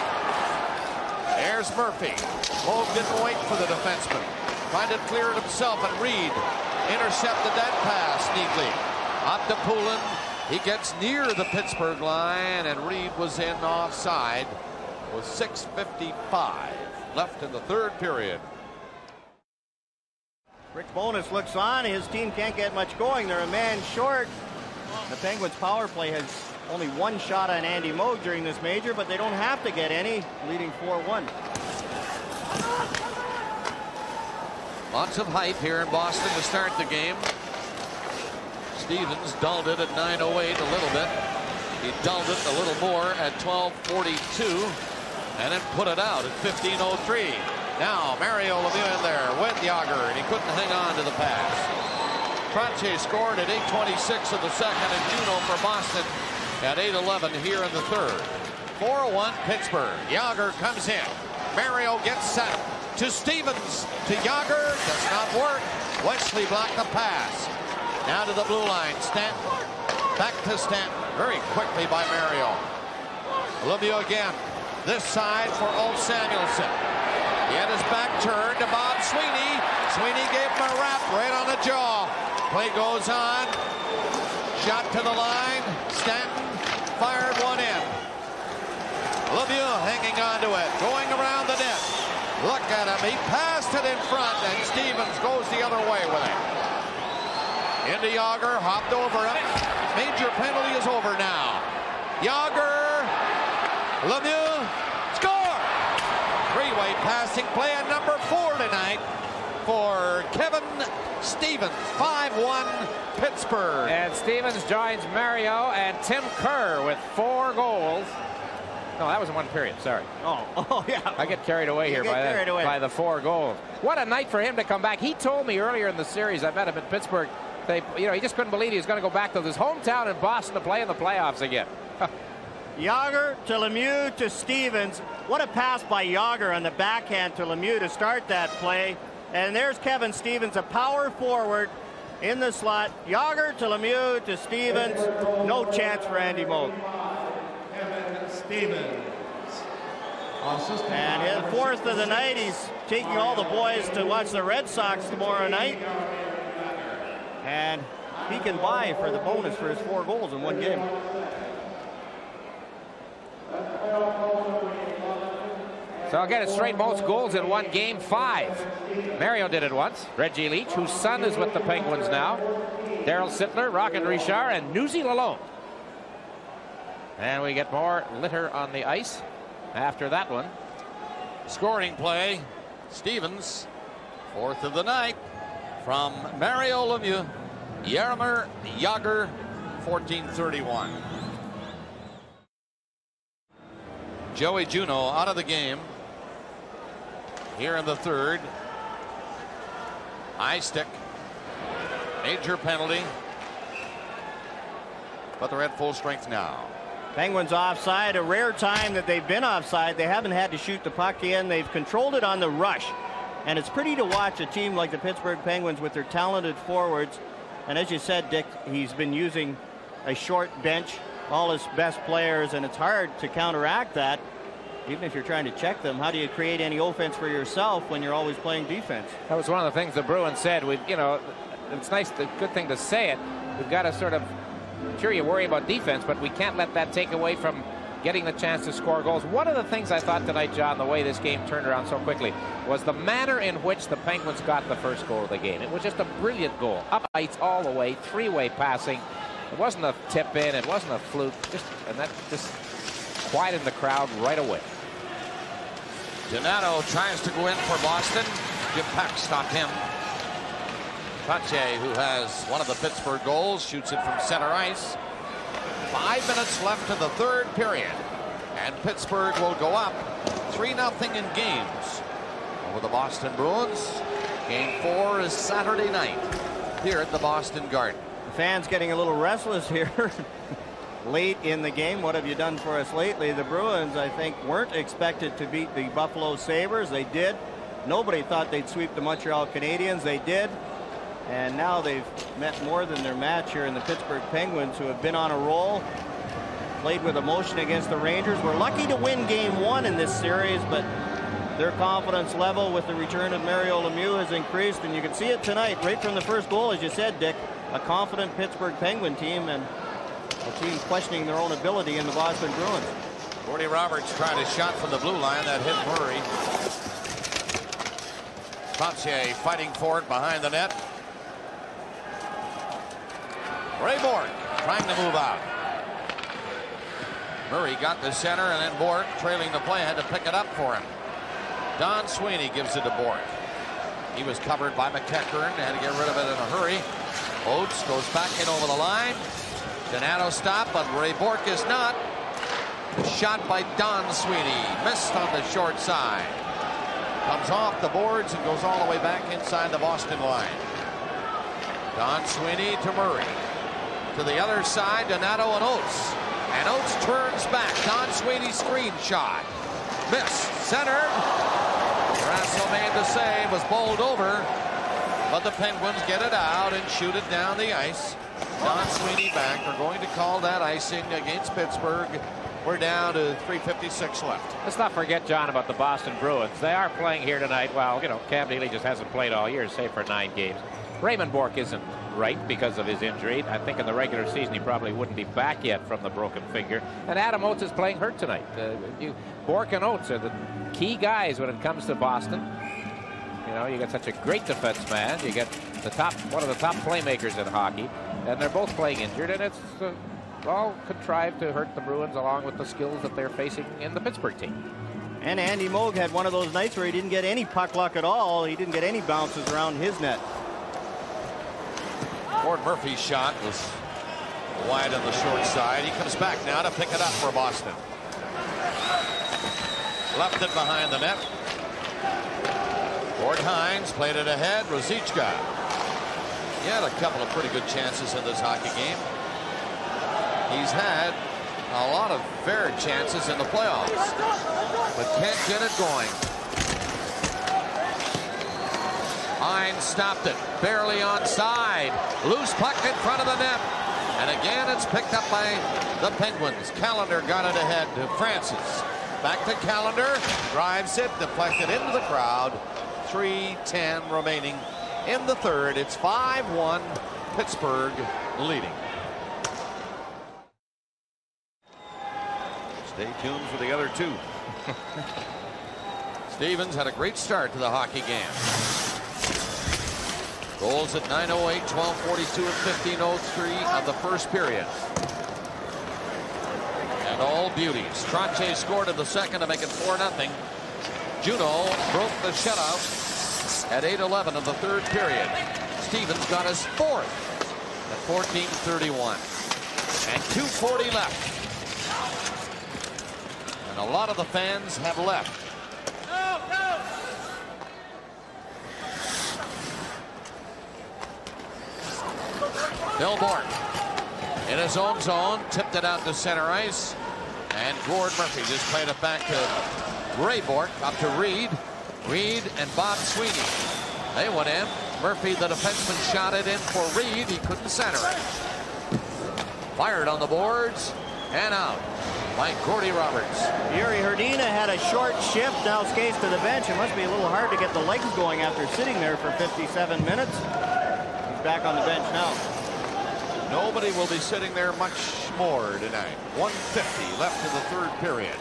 There's Murphy. Moog didn't wait for the defenseman. Tried to clear it himself, and Reed intercepted that pass neatly. Up to Poulin. He gets near the Pittsburgh line, and Reed was in offside with 6:55 left in the 3rd period. Rick Bowness looks on. His team can't get much going. They're a man short. The Penguins' power play has only 1 shot on Andy Moog during this major, but they don't have to get any, leading 4-1. Lots of hype here in Boston to start the game. Stevens dulled it at 9:08 a little bit. He dulled it a little more at 12:42 and then put it out at 15:03. Now Mario Lemieux in there with Yager, and he couldn't hang on to the pass. Trottier scored at 8:26 of the 2nd, and Juno for Boston at 8:11 here in the 3rd. 4-1 Pittsburgh. Yager comes in. Mario gets set to Stevens to Yager. Does not work. Wesley blocked the pass. Now to the blue line. Stanton. Back to Stanton. Very quickly by Mario. Lemieux again. This side for Ulf Samuelsson. He had his back turned to Bob Sweeney. Sweeney gave him a wrap right on the jaw. Play goes on. Shot to the line. Stanton Lemieux hanging on to it, going around the net. Look at him, he passed it in front, and Stevens goes the other way with it. Into Yager, hopped over him. Major penalty is over now. Yager, Lemieux, score! Three-way passing play at number 4 tonight for Kevin Stevens. 5-1 Pittsburgh. And Stevens joins Mario and Tim Kerr with 4 goals. No, that was in one period. Sorry. Oh yeah. I get carried away here by the 4 goals. What a night for him to come back. He told me earlier in the series, I met him in Pittsburgh, he just couldn't believe he was going to go back to his hometown in Boston to play in the playoffs again. Yager to Lemieux to Stevens. What a pass by Yager on the backhand to Lemieux to start that play. And there's Kevin Stevens, a power forward in the slot. Yager to Lemieux to Stevens. No chance for Andy Moog. Kevin Stevens. And his 4th of the night. He's taking all the boys to watch the Red Sox tomorrow night. And he can buy for the bonus for his 4 goals in one game. So I'll get it straight, most goals in one game, 5. Mario did it once. Reggie Leach, whose son is with the Penguins now. Daryl Sittler, Rocket Richard, and Newsy Lalonde. And we get more litter on the ice after that one. Scoring play, Stevens, 4th of the night from Mario Lemieux. Jaromir Jagr, 14:31. Joey Juneau out of the game here in the 3rd. Eye stick, major penalty, but they're at full strength now. Penguins offside, a rare time that they've been offside. They haven't had to shoot the puck in. They've controlled it on the rush. And it's pretty to watch a team like the Pittsburgh Penguins with their talented forwards. And as you said, Dick, he's been using a short bench, all his best players, and it's hard to counteract that. Even if you're trying to check them, how do you create any offense for yourself when you're always playing defense? That was one of the things the Bruins said. It's nice, the good thing to say it. We've got to sort of, sure, you worry about defense, but we can't let that take away from getting the chance to score goals. One of the things I thought tonight, John, the way this game turned around so quickly, was the manner in which the Penguins got the first goal of the game. It was just a brilliant goal. Up ice all the way, 3-way passing. It wasn't a tip in, it wasn't a fluke, and that just quieted the crowd right away. Donato tries to go in for Boston. Jim Peck stopped him. Pache, who has one of the Pittsburgh goals, shoots it from center ice. 5 minutes left in the 3rd period, and Pittsburgh will go up 3-0 in games over the Boston Bruins. Game 4 is Saturday night here at the Boston Garden. The fans getting a little restless here late in the game. What have you done for us lately? The Bruins, I think, weren't expected to beat the Buffalo Sabres. They did. Nobody thought they'd sweep the Montreal Canadiens. They did. And now they've met more than their match here in the Pittsburgh Penguins, who have been on a roll, played with emotion against the Rangers. We're lucky to win game 1 in this series, but their confidence level with the return of Mario Lemieux has increased, and you can see it tonight right from the first goal. As you said, Dick, a confident Pittsburgh Penguin team and a team questioning their own ability in the Boston Bruins. Gordy Roberts tried a shot from the blue line that hit Murray. Pache fighting for it behind the net. Ray Bork trying to move out. Murray got the center, and then Bork, trailing the play, had to pick it up for him. Don Sweeney gives it to Bork. He was covered by McEachern, had to get rid of it in a hurry. Oates goes back in over the line. Donato stopped, but Ray Bork is not. Shot by Don Sweeney, missed on the short side. Comes off the boards and goes all the way back inside the Boston line. Don Sweeney to Murray. To the other side, Donato and Oates. And Oates turns back. Don Sweeney screen shot. Missed. Centered. Brasso made the save. Was bowled over. But the Penguins get it out and shoot it down the ice. Don Sweeney back. They're going to call that icing against Pittsburgh. We're down to 3:56 left. Let's not forget, John, about the Boston Bruins. They are playing here tonight. Well, Cam Neely just hasn't played all year, save for 9 games. Raymond Bork isn't right because of his injury. I think in the regular season he probably wouldn't be back yet from the broken finger. And Adam Oates is playing hurt tonight. Bourque and Oates are the key guys when it comes to Boston. You know, you got such a great defenseman. You get one of the top playmakers in hockey, and they're both playing injured, and it's all contrived to hurt the Bruins along with the skills that they're facing in the Pittsburgh team. And Andy Moog had one of those nights where he didn't get any puck luck at all. He didn't get any bounces around his net. Gord Murphy's shot was wide on the short side. He comes back now to pick it up for Boston. Left it behind the net. Gord Hines played it ahead. Ruzicka. He had a couple of pretty good chances in this hockey game. He's had a lot of fair chances in the playoffs, but can't get it going. Hines stopped it, barely onside. Loose puck in front of the net, and again it's picked up by the Penguins. Callender got it ahead to Francis. Back to Callender, drives it, deflected into the crowd. 3:10 remaining in the third. It's 5-1, Pittsburgh leading. Stay tuned for the other two. Stevens had a great start to the hockey game. Goals at 9:08, 12:42, and 15:03 of the first period. And all beauties. Trottier scored in the second to make it 4-0. Juneau broke the shutout at 8:11 of the third period. Stevens got his fourth at 14:31. And 2:40 left. And a lot of the fans have left. Bill Bourque in his own zone, tipped it out to center ice, and Gord Murphy just played it back to Ray Bourque, up to Reed. Reed and Bob Sweeney. They went in. Murphy, the defenseman, shot it in for Reed. He couldn't center it. Fired on the boards and out by Gordy Roberts. Yuri Hrdina had a short shift, now skates to the bench. It must be a little hard to get the legs going after sitting there for 57 minutes. He's back on the bench now. Nobody will be sitting there much more tonight. 1:50 left in the third period.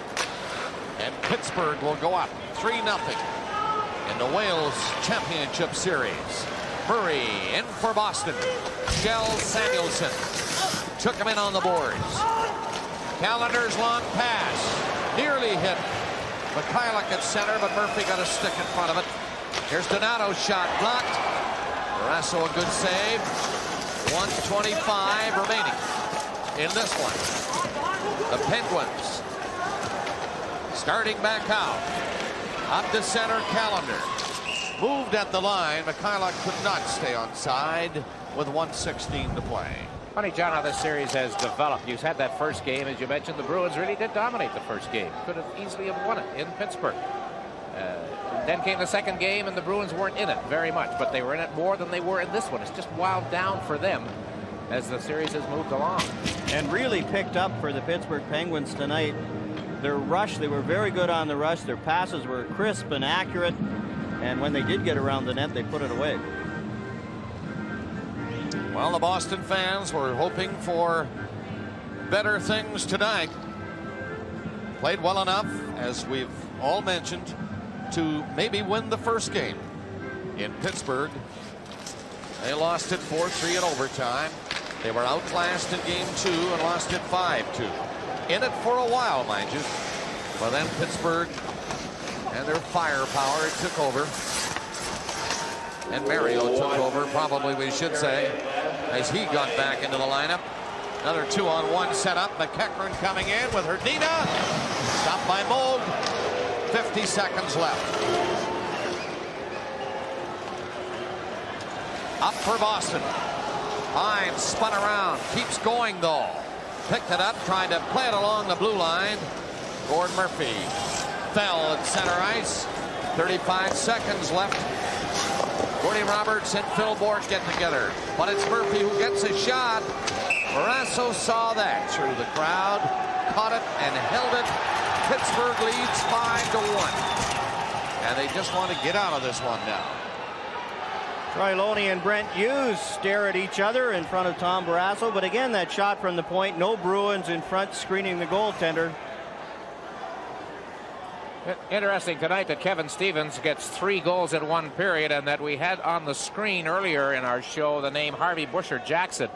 And Pittsburgh will go up 3-0 in the Wales Championship Series. Murray in for Boston. Kjell Samuelsson took him in on the boards. Callender's long pass nearly hit Mikhailuk at center, but Murphy got a stick in front of it. Here's Donato's shot blocked. Barrasso a good save. 1:25 remaining in this one. The Penguins starting back out. Up to center, Callender. Moved at the line. Mikhailuk could not stay on side with 1:16 to play. Funny, John, how this series has developed. You've had that first game, as you mentioned. The Bruins really did dominate the first game. Could have easily have won it in Pittsburgh. Then came the second game, and the Bruins weren't in it very much, but they were in it more than they were in this one. It's just wound down for them as the series has moved along. And really picked up for the Pittsburgh Penguins tonight. Their rush, they were very good on the rush. Their passes were crisp and accurate. And when they did get around the net, they put it away. Well, the Boston fans were hoping for better things tonight. Played well enough, as we've all mentioned, to maybe win the first game in Pittsburgh. They lost it 4-3 in overtime. They were outclassed in game 2 and lost it 5-2. In it for a while, mind you. But then Pittsburgh and their firepower took over. And Mario took over, probably we should say, as he got back into the lineup. Another 2-on-1 setup. McEachran coming in with Hrdina. Stopped by Moog. 50 seconds left. Up for Boston. Hines spun around. Keeps going, though. Picked it up, tried to play it along the blue line. Gord Murphy fell at center ice. 35 seconds left. Gordy Roberts and Phil Bourque get together. But it's Murphy who gets a shot. Barrasso saw that through the crowd. Caught it and held it. Pittsburgh leads 5-1. And they just want to get out of this one now. Troy Loney and Brent Hughes stare at each other in front of Tom Barrasso, but again, that shot from the point, no Bruins in front screening the goaltender. Interesting tonight that Kevin Stevens gets 3 goals in 1 period, and that we had on the screen earlier in our show the name Harvey Busher Jackson,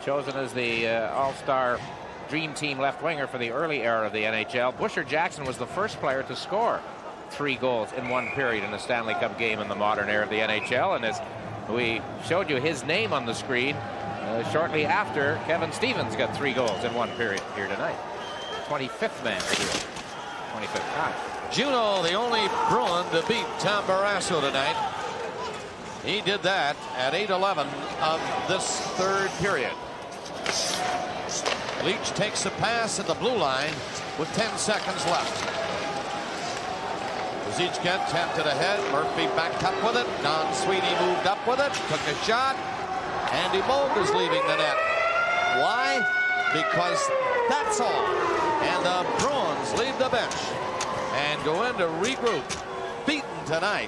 chosen as the all-star dream team left winger for the early era of the NHL. Busher Jackson was the first player to score 3 goals in 1 period in a Stanley Cup game in the modern era of the NHL, and as we showed you his name on the screen shortly after, Kevin Stevens got 3 goals in 1 period here tonight. 25th man to do it. 25th time. Juneau, the only Bruin to beat Tom Barrasso tonight. He did that at 8:11 of this 3rd period. Leach takes the pass at the blue line with 10 seconds left. Zichka tempted ahead. Murphy backed up with it. Don Sweeney moved up with it. Took a shot. Andy Moog is leaving the net. Why? Because that's all. And the Bruins leave the bench and go in to regroup. Beaten tonight